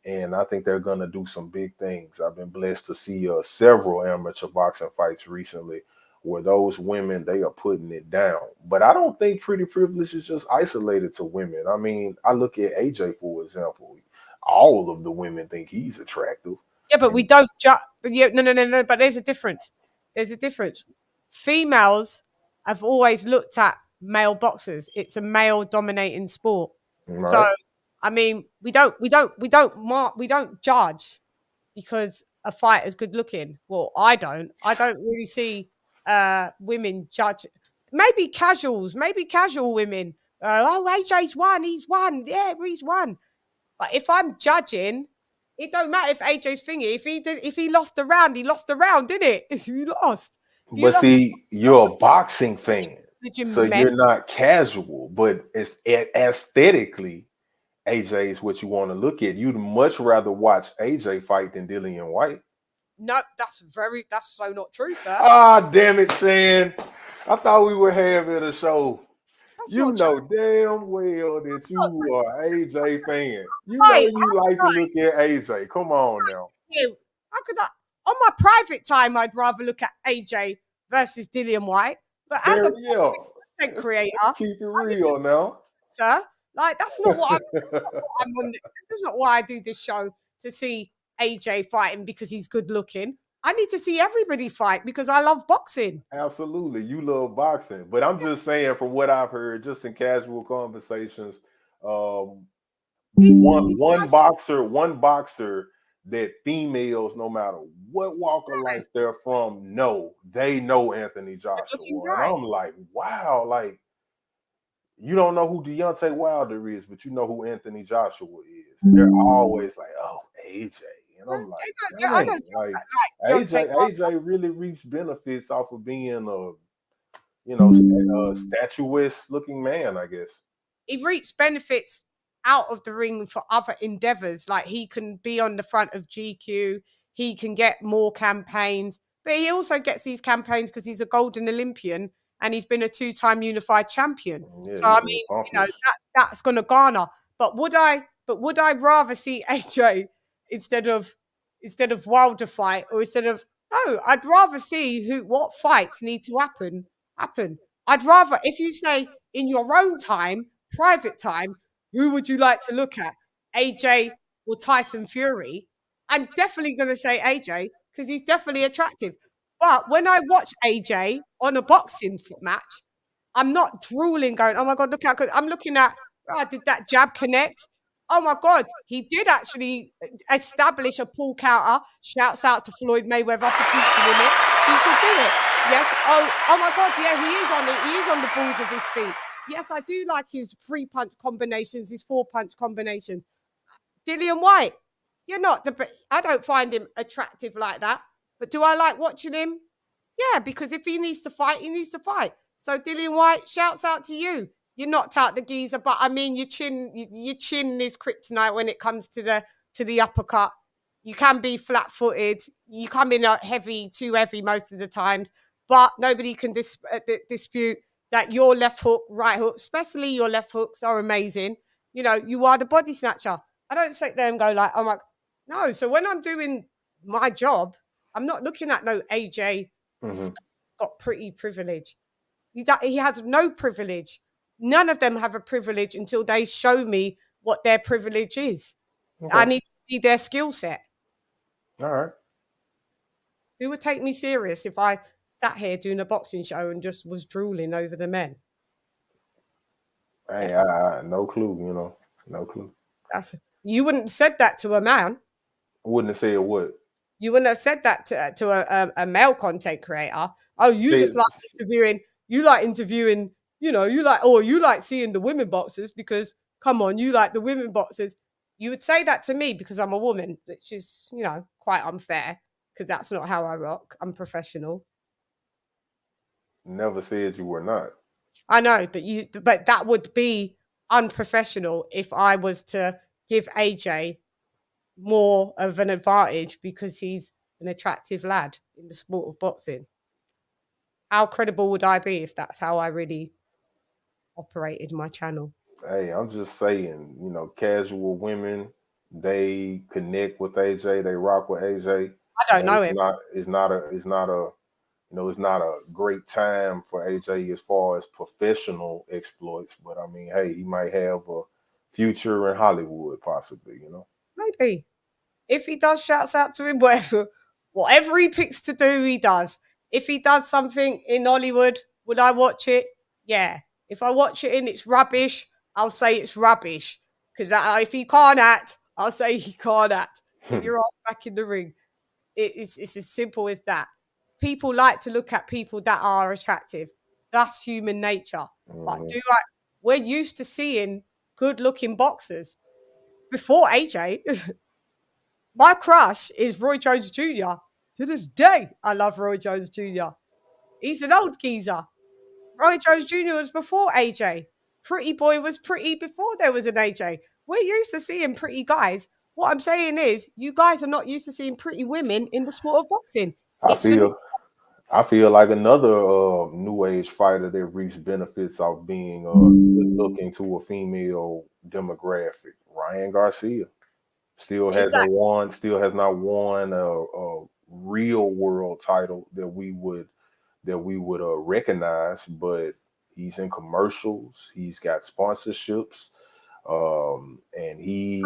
And I think they're going to do some big things. I've been blessed to see several amateur boxing fights recently where those women, they are putting it down. But I don't think pretty privilege is just isolated to women. I mean, I look at AJ, for example. All of the women think he's attractive. Yeah, but we don't judge. No. But there's a difference. There's a difference. Females have always looked at male boxers. It's a male dominating sport. Right. So, I mean, we don't judge because a fighter's good looking. Well, I don't really see women judge. Maybe casual women. AJ's won. He's won. Yeah, he's won. But if I'm judging, it don't matter if AJ's thingy. If he lost the round, he lost the round, didn't it? If you lost. But see, you're a boxing fan, so men. you're not casual. But it's aesthetically, AJ is what you want to look at. You'd much rather watch AJ fight than Dillian White. No, that's so not true, sir. Ah, damn it, Shan. I thought we were having a show. That's you know true. damn well that you are an AJ fan. You know you like to look at AJ. Come on now. How could I? On my private time, I'd rather look at AJ versus Dillian White. But as a content creator, let's keep it real now, sir. Like that's not what I'm on. This is not why I do this show, to see AJ fighting because he's good looking. I need to see everybody fight because I love boxing. Absolutely. You love boxing. But I'm just saying, from what I've heard, just in casual conversations, one boxer that females, no matter what walk of life they're from, they know Anthony Joshua. And I'm like, wow, like, you don't know who Deontay Wilder is, but you know who Anthony Joshua is. And they're always like, oh, AJ. And I'm like, AJ really reaps benefits off of being a statuesque looking man, I guess. He reaps benefits out of the ring for other endeavors. Like he can be on the front of GQ, he can get more campaigns, but he also gets these campaigns because he's a golden Olympian and he's been a 2-time unified champion. Yeah, so I mean, that's going to garner. But would I rather see AJ instead of Wilder fight, or I'd rather see what fights need to happen. I'd rather, if you say in your own time, private time, who would you like to look at, AJ or Tyson Fury? I'm definitely going to say AJ because he's definitely attractive. But when I watch AJ on a boxing match, I'm not drooling going, oh my God, look how good. I'm looking at, did that jab connect? Oh my God, he did actually establish a pull counter. Shouts out to Floyd Mayweather for teaching him it. He could do it. Yes. Oh my God, yeah, he is on it. He is on the balls of his feet. Yes, I do like his 3-punch combinations, his 4-punch combinations. Dillian White, I don't find him attractive like that. But do I like watching him? Yeah, because if he needs to fight, he needs to fight. So Dillian White, shouts out to you. You knocked out the geezer, but I mean, your chin is kryptonite when it comes to the uppercut. You can be flat-footed. You come in too heavy most of the times, but nobody can dispute that your left hook, right hook, especially your left hooks, are amazing. You are the body snatcher. I don't sit there and go like, oh my, no. So when I'm doing my job, I'm not looking at no AJ. He's got pretty privilege. He has no privilege. None of them have a privilege until they show me what their privilege is. Okay. I need to see their skill set. All right. Who would take me serious if I sat here doing a boxing show and just was drooling over the men? Hey, no clue, no clue. You wouldn't have said that to a man. I wouldn't have said what? You wouldn't have said that to a male content creator. Oh, you just like interviewing. You like interviewing. You like seeing the women boxers because, come on, you like the women boxers. You would say that to me because I'm a woman, which is, quite unfair because that's not how I rock. I'm professional. Never said you were not. I know, but that would be unprofessional if I was to give AJ more of an advantage because he's an attractive lad in the sport of boxing. How credible would I be if that's how I really operated my channel? Hey, I'm just saying, casual women, they connect with AJ, they rock with AJ. I don't know him. It's not a great time for AJ as far as professional exploits, but I mean, hey, he might have a future in Hollywood, possibly, Maybe. If he does, shouts out to him, whatever he picks to do, he does. If he does something in Hollywood, would I watch it? Yeah. If I watch it and it's rubbish, I'll say it's rubbish. Because if he can't act, I'll say he can't act. Get your ass back in the ring. It's as simple as that. People like to look at people that are attractive. That's human nature. But we're used to seeing good-looking boxers. Before AJ, my crush is Roy Jones Jr. To this day, I love Roy Jones Jr. He's an old geezer. Roy Jones Jr. was before AJ. Pretty Boy was pretty before there was an AJ. We're used to seeing pretty guys. What I'm saying is, you guys are not used to seeing pretty women in the sport of boxing. I feel like another new age fighter that reaps benefits off being looking to a female demographic. Ryan Garcia still has not won a real world title that we would recognize, but he's in commercials, he's got sponsorships, and he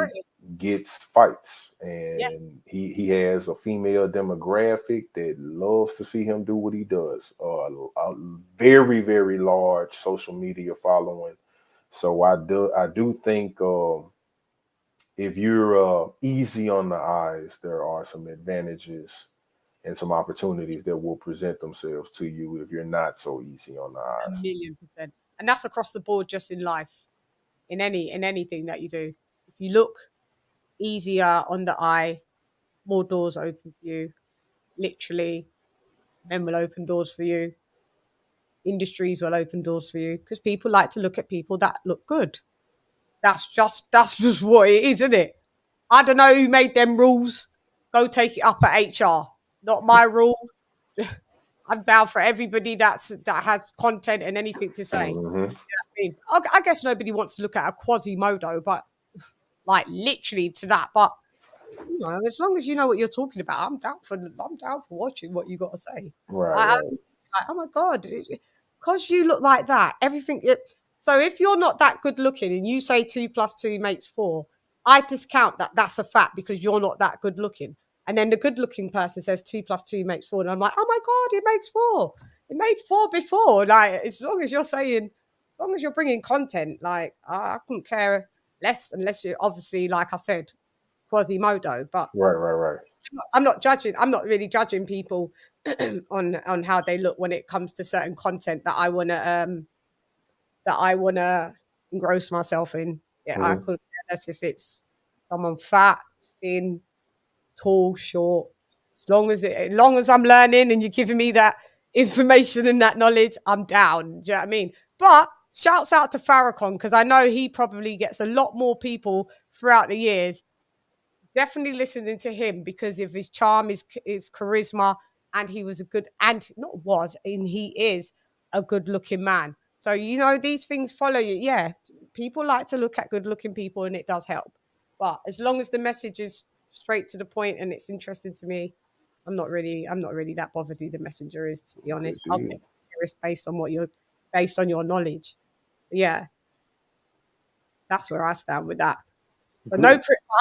gets fights, and he has a female demographic that loves to see him do what he does. A very, very large social media following. So I do think if you're easy on the eyes, there are some advantages and some opportunities that will present themselves to you if you're not so easy on the eyes. 1,000,000%. And that's across the board, just in life, in anything that you do. If you look easier on the eye, more doors open for you. Literally, men will open doors for you. Industries will open doors for you because people like to look at people that look good. That's just what it is, isn't it? I don't know who made them rules. Go take it up at HR. Not my rule. I'm down for everybody that has content and anything to say. You know what I mean? I guess nobody wants to look at a Quasimodo, but like literally to that. But you know, as long as you know what you're talking about, I'm down for watching what you got to say. Right. Like, oh my God, because you look like that, everything. So if you're not that good looking and you say 2 + 2 makes 4, I discount that that's a fact because you're not that good looking. And then the good looking person says 2 + 2 makes 4. And I'm like, oh my God, it makes 4. It made 4 before. Like, as long as you're bringing content, like, I couldn't care less unless you're obviously, like I said, Quasimodo. But right. I'm not judging. I'm not really judging people on how they look when it comes to certain content that I wanna engross myself in. Yeah, I couldn't care less if it's someone fat, thin, tall, short. As long as I'm learning and you're giving me that information and that knowledge, I'm down. Do you know what I mean? But shouts out to Farrakhan because I know he probably gets a lot more people throughout the years definitely listening to him because of his charm, his charisma, and he was and he is a good looking man. So, you know, these things follow you. Yeah, people like to look at good looking people and it does help. But as long as the message is straight to the point and it's interesting to me, I'm not really that bothered who the messenger is, to be honest. I'll take it based on your knowledge. But yeah, that's where I stand with that. But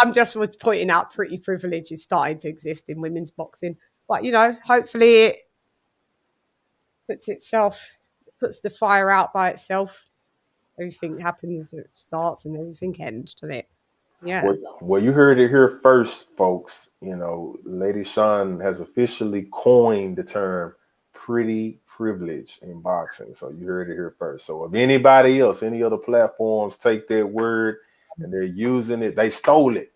I'm just pointing out pretty privilege is starting to exist in women's boxing. But, you know, hopefully it puts the fire out by itself. Everything happens, it starts and everything ends, doesn't it? Yeah. Well, you heard it here first, folks. You know, LadyChann has officially coined the term pretty privilege in boxing. So you heard it here first. So if anybody else, any other platforms take that word and they're using it, they stole it.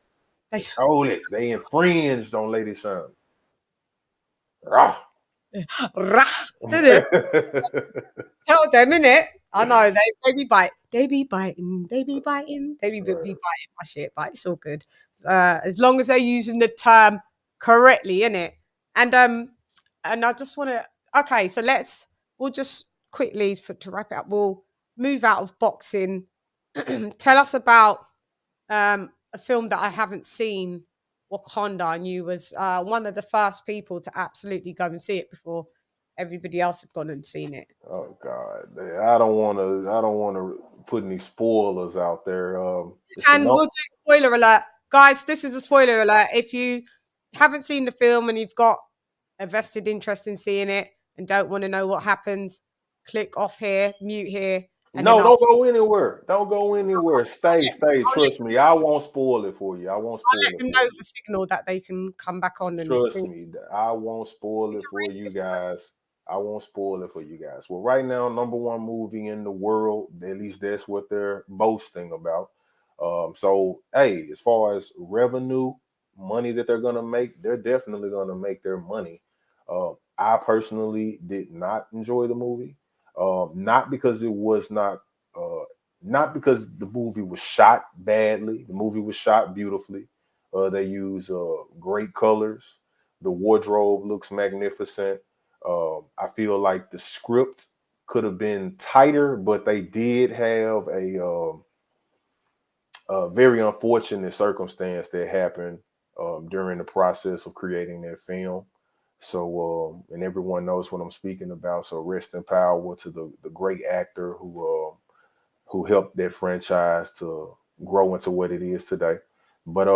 They stole it. They infringed on LadyChann. Rah. Did it? Tell them, innit? I know they be biting. They be biting my shit, but it's all good. As long as they're using the term correctly, innit? And I just want to. Okay, so we'll just quickly to wrap it up. We'll move out of boxing. Tell us about a film that I haven't seen, Wakanda, and you was one of the first people to absolutely go and see it before everybody else had gone and seen it. Oh God, I don't want to put any spoilers out there. And we'll do spoiler alert, guys. This is a spoiler alert. If you haven't seen the film and you've got a vested interest in seeing it, and don't want to know what happens, click off here, mute here. And No, don't go anywhere. Don't go anywhere. Stay. Trust me. I won't spoil it for you. I won't spoil I'll let it them for know you. the signal that they can come back on. And Trust me. I won't spoil it for you guys. I won't spoil it for you guys. Well, right now, #1 movie in the world. At least that's what they're boasting about. So, hey, as far as revenue, money that they're gonna make, they're definitely gonna make their money. I personally did not enjoy the movie. Not because it was not because the movie was shot badly. The movie was shot beautifully. They use great colors. The wardrobe looks magnificent. I feel like the script could have been tighter, but they did have a very unfortunate circumstance that happened during the process of creating that film. So, and everyone knows what I'm speaking about. So, rest in power to the great actor who helped that franchise to grow into what it is today. But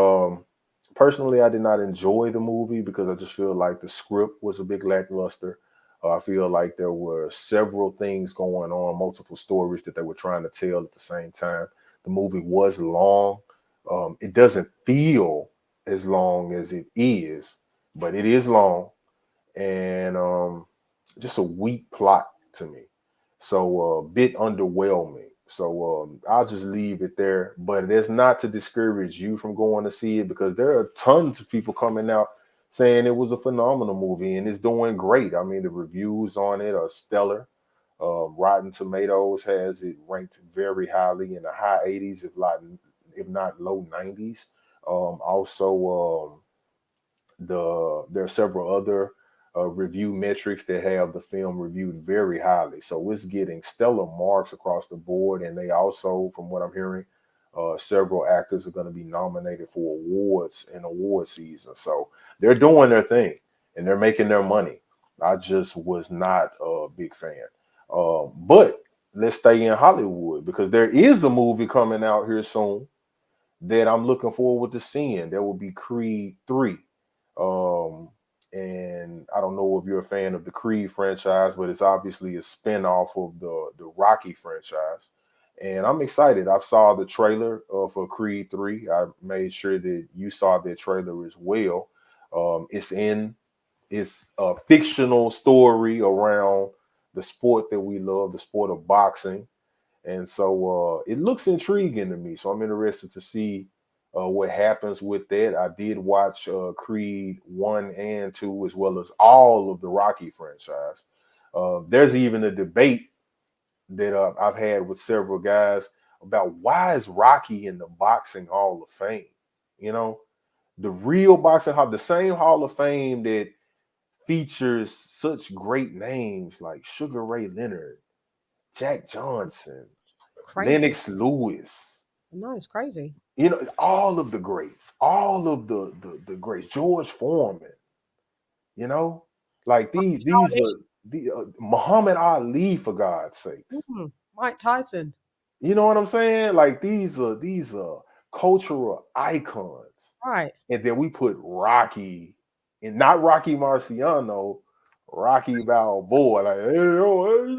personally, I did not enjoy the movie because I just feel like the script was a big lackluster. I feel like there were several things going on, multiple stories that they were trying to tell at the same time. The movie was long. It doesn't feel as long as it is, but it is long, and just a weak plot to me. So a bit underwhelming. So I'll just leave it there. But it's not to discourage you from going to see it, because there are tons of people coming out saying it was a phenomenal movie and it's doing great. I mean, the reviews on it are stellar. Rotten Tomatoes has it ranked very highly in the high 80s, if not low 90s. Also, there are several other review metrics that have the film reviewed very highly. So it's getting stellar marks across the board. And they also, from what I'm hearing, several actors are going to be nominated for awards in award season. So they're doing their thing and they're making their money. I just was not a big fan. But let's stay in Hollywood, because there is a movie coming out here soon that I'm looking forward to seeing. There will be Creed 3. And I don't know if you're a fan of the Creed franchise, but it's obviously a spin-off of the Rocky franchise. And I'm excited. I saw the trailer for Creed 3. I made sure that you saw that trailer as well. It's a fictional story around the sport that we love, the sport of boxing. And so it looks intriguing to me. So I'm interested to see what happens with that. I did watch Creed 1 and 2, as well as all of the Rocky franchise. There's even a debate that I've had with several guys about why is Rocky in the Boxing Hall of Fame? You know, the real boxing hall, the same Hall of Fame that features such great names like Sugar Ray Leonard, Jack Johnson, Lennox Lewis. No, it's crazy. You know, all of the greats, all of the greats, George Foreman. You know, like these are Muhammad Ali, for God's sakes. Mike Tyson. You know what I'm saying? Like these are cultural icons. Right. And then we put Rocky, and not Rocky Marciano, Rocky Balboa. Like, hey, yo, you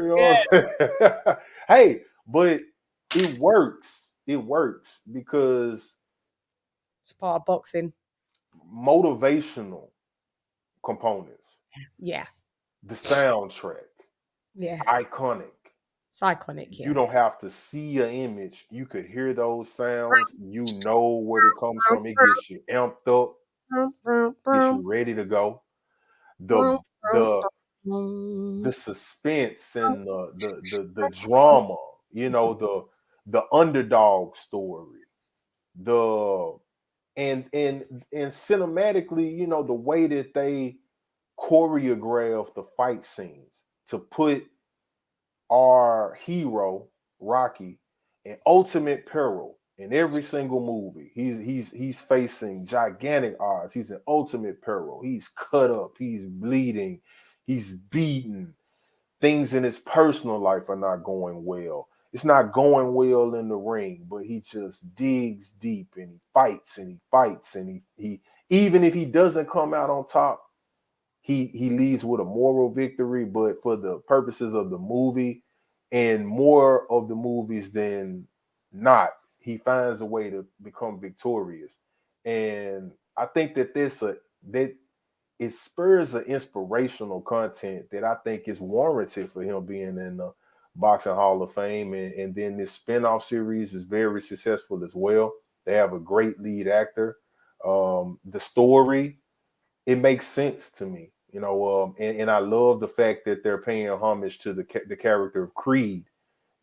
know what I'm saying? Hey, but it works. It works because it's part of boxing. Motivational components. Yeah. The soundtrack. Yeah. Iconic. It's iconic. Yeah. You don't have to see an image. You could hear those sounds. You know where it comes from. It gets you amped up. Gets you ready to go. The suspense and the drama, you know, the underdog story, and cinematically, you know, the way that they choreograph the fight scenes to put our hero Rocky in ultimate peril in every single movie. He's facing gigantic odds. He's in ultimate peril. He's cut up. He's bleeding. He's beaten. Things in his personal life are not going well. It's not going well in the ring, but he just digs deep and he fights and he fights and he even if he doesn't come out on top, he leaves with a moral victory, but for the purposes of the movie and more of the movies than not, he finds a way to become victorious. And I think that that it spurs an inspirational content that I think is warranted for him being in the Boxing Hall of Fame. And then this spinoff series is very successful as well. They have a great lead actor. The story, it makes sense to me, and I love the fact that they're paying homage to the character of Creed,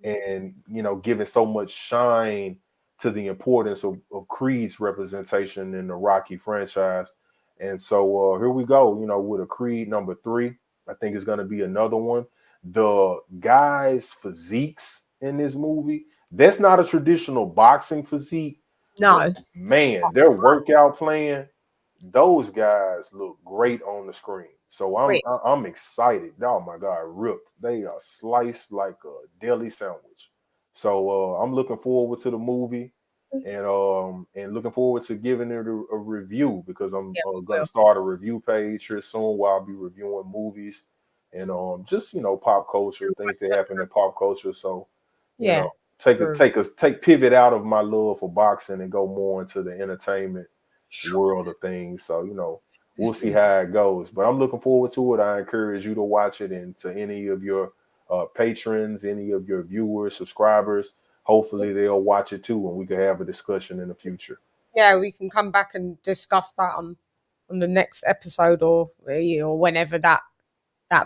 and giving so much shine to the importance of Creed's representation in the Rocky franchise. And so here we go, with a Creed #3. I think it's going to be another one. The guys' physiques in this movie, that's not a traditional boxing physique. No. Man, their workout plan, those guys look great on the screen. So I'm excited. Oh my God, ripped. They are sliced like a deli sandwich. So I'm looking forward to the movie, and looking forward to giving it a review, because I'm going to start a review page here soon where I'll be reviewing movies and just pop culture, things that happen in pop culture. So take pivot out of my love for boxing and go more into the entertainment world of things. So we'll see how it goes, but I'm looking forward to it. I encourage you to watch it, and to any of your patrons, any of your viewers, subscribers, hopefully they'll watch it too, and we can have a discussion in the future. Yeah, we can come back and discuss that on the next episode, or whenever that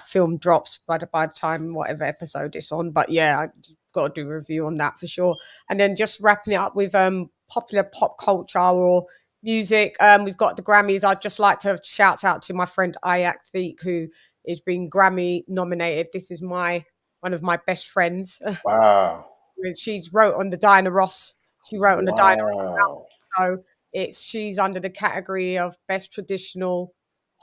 film drops, by the time whatever episode it's on. But yeah, I've got to do a review on that for sure. And then just wrapping it up with popular pop culture or music. We've got the Grammys. I'd just like to shout out to my friend Ayak Thiek, who is being Grammy nominated. This is one of my best friends. Wow. She's wrote on the Diana Ross. She wrote on the Diana Ross album. So she's under the category of Best Traditional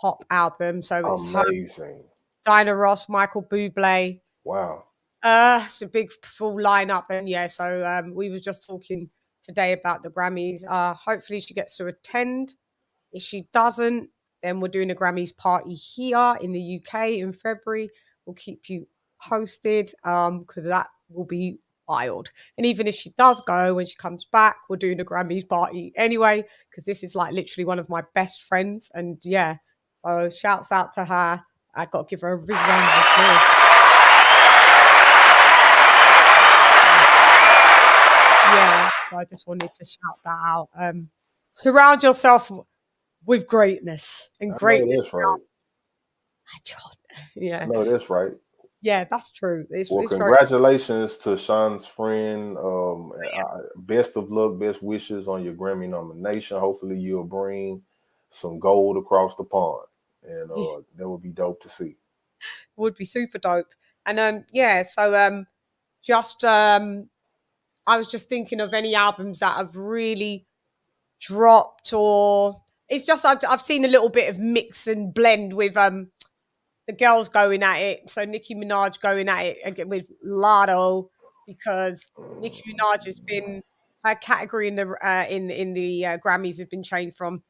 Pop Album. So it's amazing. Diana Ross, Michael Bublé. Wow. It's a big full lineup. And yeah, so we were just talking today about the Grammys. Hopefully she gets to attend. If she doesn't, then we're doing a Grammys party here in the UK in February. We'll keep you posted because that will be wild. And even if she does go, when she comes back, we're doing a Grammys party anyway, because this is like literally one of my best friends. And yeah, so shouts out to her. I got to give her a big round of applause. Yeah, so I just wanted to shout that out. Surround yourself with greatness, and greatness. That's right. Yeah. No, that's right. Yeah, that's true. It's congratulations to Sean's friend. Best of luck, best wishes on your Grammy nomination. Hopefully you'll bring some gold across the pond, and that would be dope to see. Would be super dope. And I was just thinking of any albums that have really dropped, or it's just I've seen a little bit of mix and blend with the girls going at it. So Nicki Minaj going at it again with Lotto, because Nicki Minaj has been, her category in the Grammys has been changed from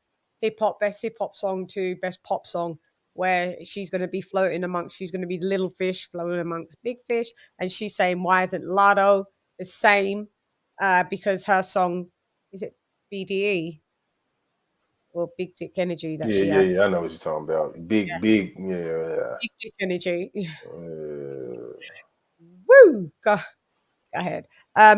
best hip hop song to best pop song, where she's going to be she's going to be little fish floating amongst big fish, and she's saying, why isn't Lotto the same? Because her song, is it BDE? Or Big Dick Energy that she had. Yeah, I know what you're talking about. Big Dick Energy. Woo! Go ahead.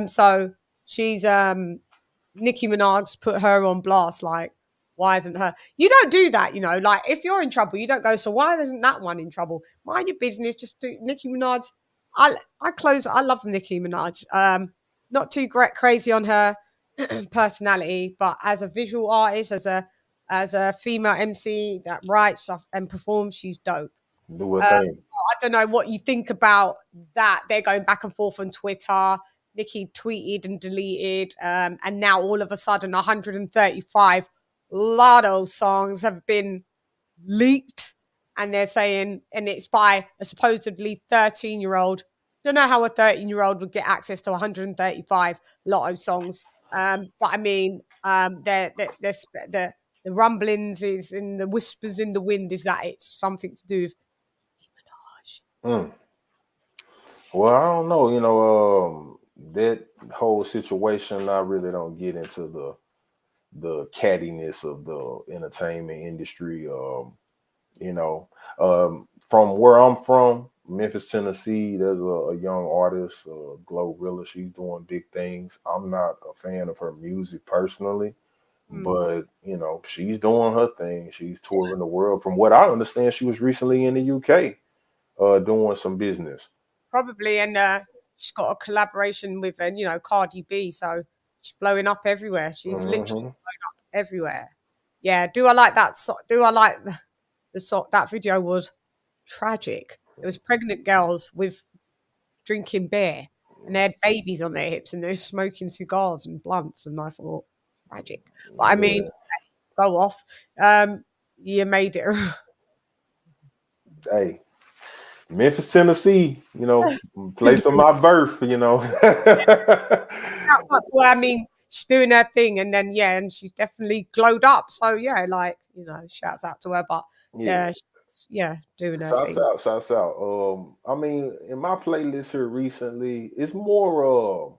So she's Nicki Minaj put her on blast, like, why isn't her? You don't do that, like if you're in trouble, you don't go, so why isn't that one in trouble? Mind your business, just do Nicki Minaj. I love Nicki Minaj. Not too crazy on her personality, but as a visual artist, as a female MC that writes and performs, she's dope. So I don't know what you think about that. They're going back and forth on Twitter. Nicki tweeted and deleted, and now all of a sudden 135 Lotto songs have been leaked, and they're saying, and it's by a supposedly 13-year-old. Don't know how a 13-year-old would get access to 135 Lotto songs, but I mean, the the rumblings is and the whispers in the wind is that it's something to do with Mm. Well, I don't know. That whole situation, I really don't get into the cattiness of the entertainment industry. From where I'm from, Memphis, Tennessee, there's a young artist, Glorilla. She's doing big things. I'm not a fan of her music personally, but she's doing her thing. She's touring the world. From what I understand, she was recently in the UK doing some business. probably, and she's got a collaboration with Cardi B, so she's blowing up everywhere. She's literally blowing up everywhere. Yeah, do I like that? Do I like that video was tragic. It was pregnant girls with drinking beer, and they had babies on their hips, and they were smoking cigars and blunts, and I thought tragic. But I mean, go off. You made it. Hey, Memphis, Tennessee, place of my birth, Well, I mean, she's doing her thing, and then and she's definitely glowed up. So shouts out to her. But she's, doing her thing. Shouts out. I mean, in my playlist here recently, it's more.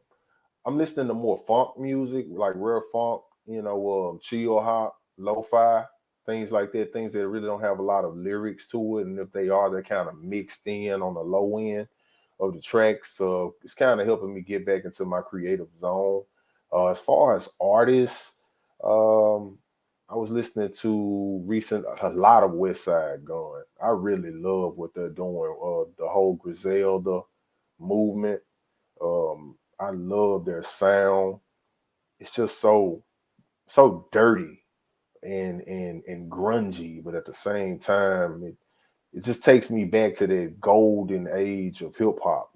I'm listening to more funk music, like rare funk, chill hop, lo-fi, things like that. Things that really don't have a lot of lyrics to it, and if they are, they're kind of mixed in on the low end of the tracks. So it's kind of helping me get back into my creative zone. As far as artists, I was listening to a lot of West Side Gun. I really love what they're doing. The whole Griselda movement. I love their sound. It's just so dirty and grungy, but at the same time, it just takes me back to that golden age of hip hop.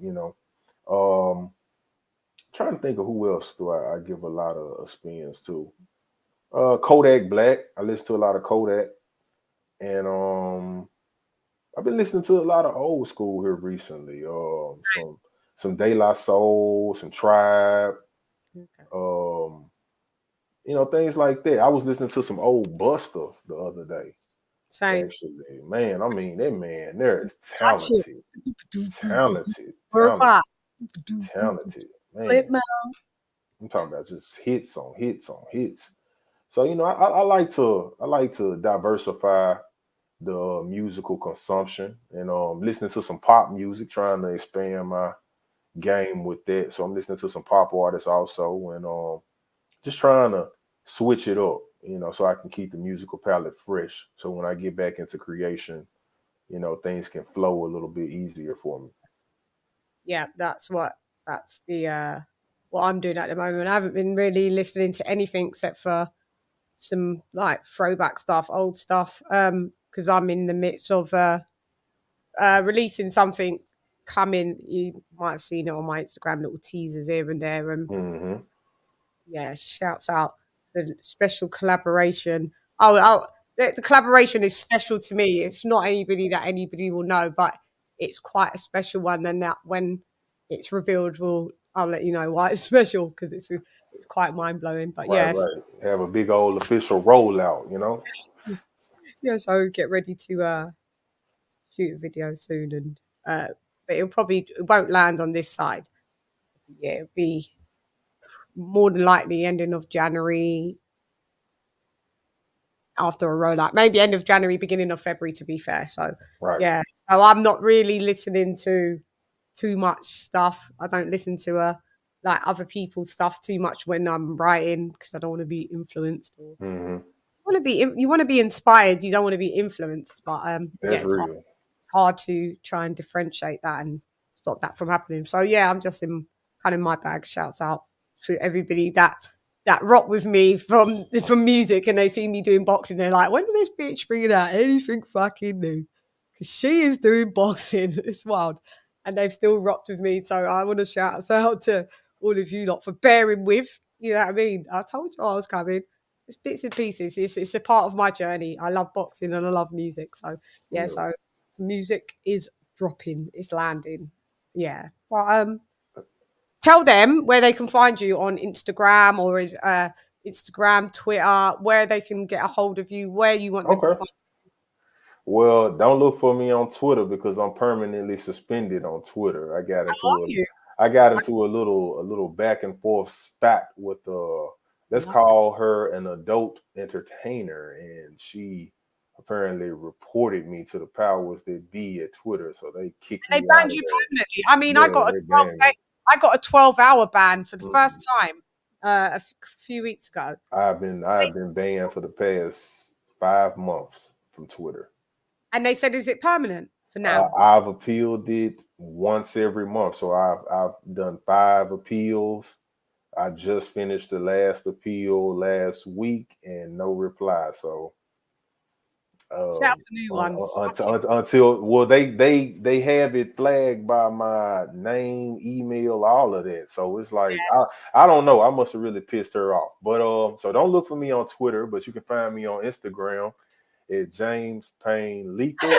Trying to think of who else do I give a lot of spins to. Kodak Black. I listen to a lot of Kodak, and I've been listening to a lot of old school here recently. Some De La Soul, some Tribe, things like that. I was listening to some old Buster the other day. Same. Actually, man, I mean that man there is talented, man. I'm talking about just hits on hits on hits. So I like to diversify the musical consumption and listening to some pop music, trying to expand my game with that. So I'm listening to some pop artists also, and just trying to switch it up, so I can keep the musical palette fresh. So when I get back into creation, things can flow a little bit easier for me. Yeah, that's what I'm doing at the moment. I haven't been really listening to anything except for some like throwback stuff, old stuff, because I'm in the midst of releasing something coming. You might have seen it on my Instagram, little teasers here and there, and shouts out the special collaboration. The collaboration is special to me. It's not anybody that anybody will know, but it's quite a special one, and that when it's revealed, I'll let you know why it's special, because it's quite mind blowing. But right. Have a big old official rollout, Yeah, so get ready to shoot a video soon, and but it won't land on this side. Yeah, it'll be more than likely ending of January, after a rollout, maybe end of January, beginning of February, to be fair. So so I'm not really listening to too much stuff. I don't listen to like other people's stuff too much when I'm writing, because I don't want to be influenced. Or you want to be inspired. You don't want to be influenced. But it's hard to try and differentiate that and stop that from happening. So I'm just in kind of my bag. Shouts out to everybody that rock with me from music, and they see me doing boxing. They're like, when does this bitch bring out anything fucking new? Because she is doing boxing. It's wild. And they've still rocked with me. So I want to shout out to all of you lot for bearing with. You know what I mean? I told you I was coming. It's bits and pieces. It's a part of my journey. I love boxing and I love music. So so music is dropping. It's landing. Yeah. But tell them where they can find you on Instagram, or Instagram, Twitter, where they can get a hold of you, where you want them to find. Well, don't look for me on Twitter because I'm permanently suspended on Twitter. I got into a little back and forth spat with let's call her an adult entertainer, and she apparently reported me to the powers that be at Twitter, so they kicked me out. They banned you permanently. I mean, I got a 12-hour ban for the first time a few weeks ago. I've been banned for the past 5 months from Twitter. And they said, is it permanent for now? I've appealed it once every month. So I've done 5 appeals. I just finished the last appeal last week and no reply. So set up a new one. Until they have it flagged by my name, email, all of that. So it's like I don't know. I must have really pissed her off. But so don't look for me on Twitter, but you can find me on Instagram at James Payne Lethal.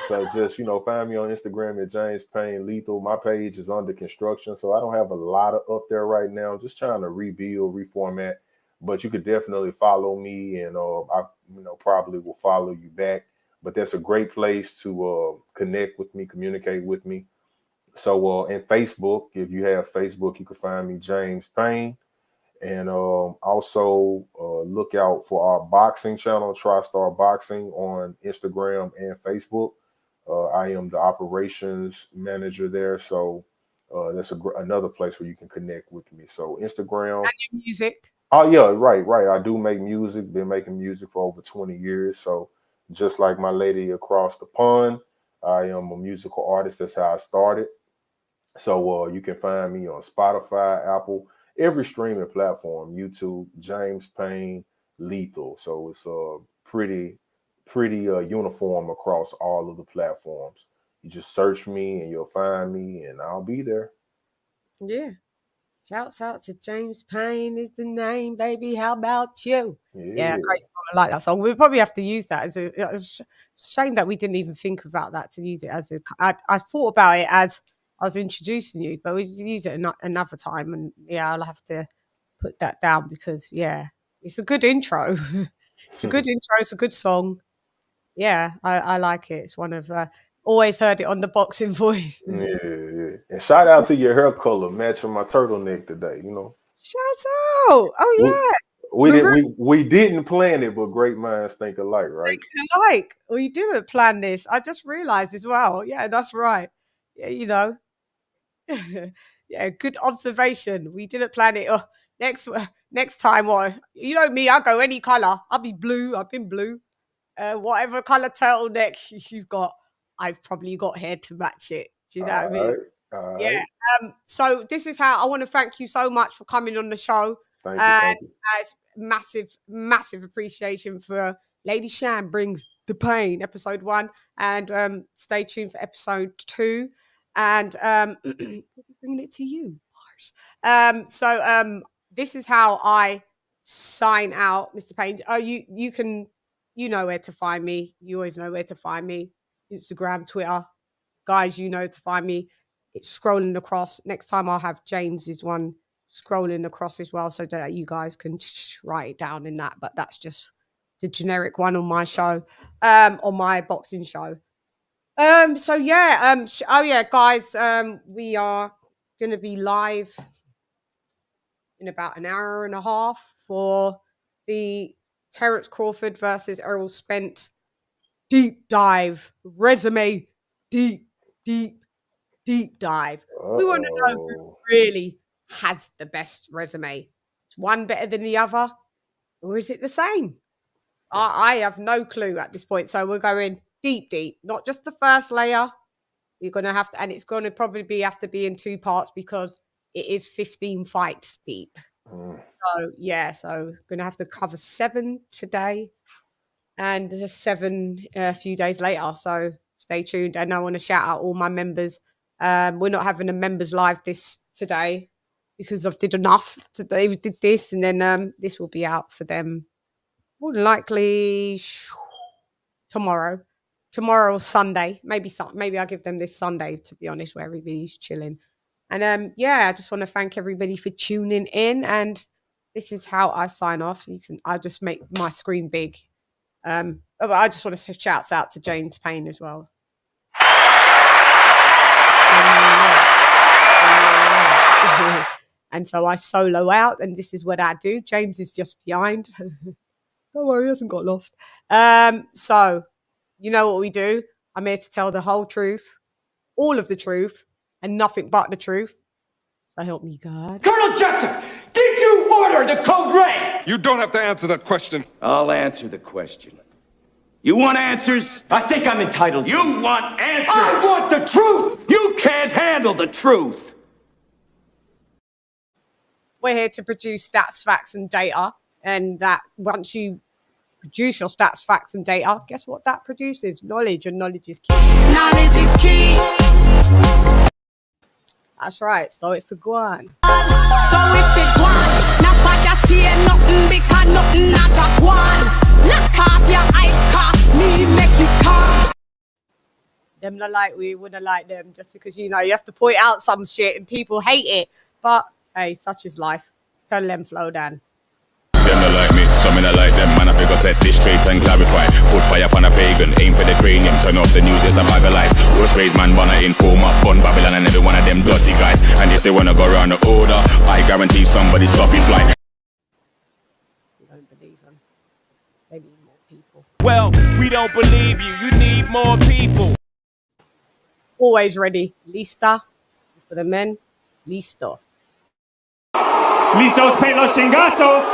So just, find me on Instagram at James Payne Lethal. My page is under construction, so I don't have a lot up there right now. Just trying to rebuild, reformat. But you could definitely follow me, and I probably will follow you back. But that's a great place to connect with me, communicate with me. So in Facebook, if you have Facebook, you can find me James Payne. And also look out for our boxing channel, TriStar Boxing, on Instagram and Facebook. I am the operations manager there. So that's another place where you can connect with me. So Instagram. And your music. Oh, yeah, right. I do make music. Been making music for over 20 years. So just like my lady across the pond, I am a musical artist. That's how I started. So you can find me on Spotify, Apple, every streaming platform, YouTube, James Payne Lethal. So it's pretty uniform across all of the platforms. You just search me and you'll find me, and I'll be there. Yeah. Shouts out to James Payne is the name, baby. How about you? Yeah, great song. I like that song. We'll probably have to use that as a shame that we didn't even think about that to use it as I thought about it as I was introducing you, but we use it another time. And I'll have to put that down because it's a good intro. It's a good intro. It's a good song. Yeah, I like it. It's one of always heard it on the Boxing Voice. Yeah. And shout out to your hair color matching my turtleneck today. Shout out! Oh yeah. We didn't plan it, but great minds think alike, right? Think alike. We didn't plan this. I just realized as well. Yeah, that's right. Yeah, yeah, good observation. We didn't plan it. Next time, or me, I'll go any color. I'll be blue. I've been blue. Whatever color turtleneck you've got, I've probably got hair to match it. Do you know what I mean? Yeah. So this is how I want to thank you so much for coming on the show. Thank you. Massive appreciation for LadyChann Brings the Pain, episode 1, and stay tuned for episode 2. And we'll be bringing it to you. So this is how I sign out, Mr. Payne. You know where to find me. You always know where to find me. Instagram, Twitter. Guys, you know to find me. It's scrolling across. Next time I'll have James's one scrolling across as well, so that you guys can write it down in that. But that's just the generic one on my show, on my boxing show. Guys, we are going to be live in about an hour and a half for the Terence Crawford versus Errol Spence deep dive resume, deep dive. We want to know who really has the best resume. Is one better than the other, or is it the same? I have no clue at this point. So we're going deep, not just the first layer. You're going to have to, and it's going to probably have to be in 2 parts because it is 15 fights deep. So going to have to cover 7 today and 7 a few days later. So stay tuned. And I want to shout out all my members. We're not having a members live today because I've did enough. Today we did this, and then this will be out for them more than likely tomorrow or Sunday. Maybe I'll give them this Sunday, to be honest, where everybody's chilling. And I just want to thank everybody for tuning in, and this is how I sign off. I just make my screen big. But I just want to say shouts out to James Payne as well. And so I solo out, and this is what I do. James is just behind. Don't worry, he hasn't got lost. So you know what we do. I'm here to tell the whole truth, all of the truth, and nothing but the truth. So help me God. Colonel Jessup, did you order the code red? You don't have to answer that question. I'll answer the question. You want answers? I think I'm entitled. You want answers? I want the truth! You can't handle the truth! We're here to produce stats, facts, and data. And that once you produce your stats, facts, and data, guess what that produces? Knowledge, and knowledge is key. Knowledge is key. That's right. So it's for Guan. So if it Guan, not bad I see nothing because nothing not a Guan. Lock off your eyes, cost me, make you come. Them not like we wouldn't like them just because, you know, you have to point out some shit and people hate it. But hey, such is life. Tell them flow down. Them not like me, some me not like them. Man, I figure set this straight and clarify. Put fire upon a pagan, aim for the cranium. Turn off the news, there's a bag of life. Roast raised man, wanna inform up, fun Babylon and every one of them dirty guys. And if they wanna go around the order, I guarantee somebody's dropping flight. You don't believe them. They need more people. Well, we don't believe you. You need more people. Always ready. Lista. For the men, listo. Listos para los chingazos.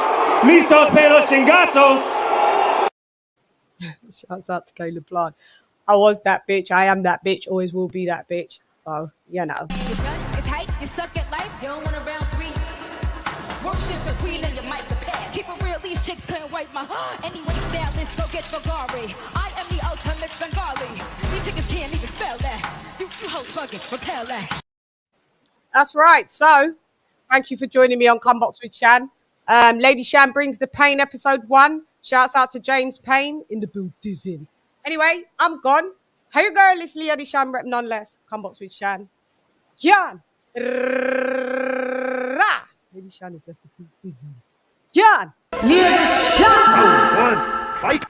Listos para los chingazos. Shouts out to Caleb Plant. I was that bitch. I am that bitch. Always will be that bitch. So, you know. It's hype, you suck at life, you don't want a round three. Worship the queen and your mic the pass. Keep it real, these chicks couldn't wipe my anyway, now let's go get Bulgari. I am the ultimate Bengali. These chickens can't even spell that. You hoes bugging, repel that. That's right. So, thank you for joining me on Comebox with Chan. LadyChann brings the Payne episode 1. Shouts out to James Payne in the building. Anyway, I'm gone. Hey girl, it's LadyChann rep nonetheless. Comebox with Chan. CHANN. LadyChann is left the building. CHANN. LadyChann. Fight.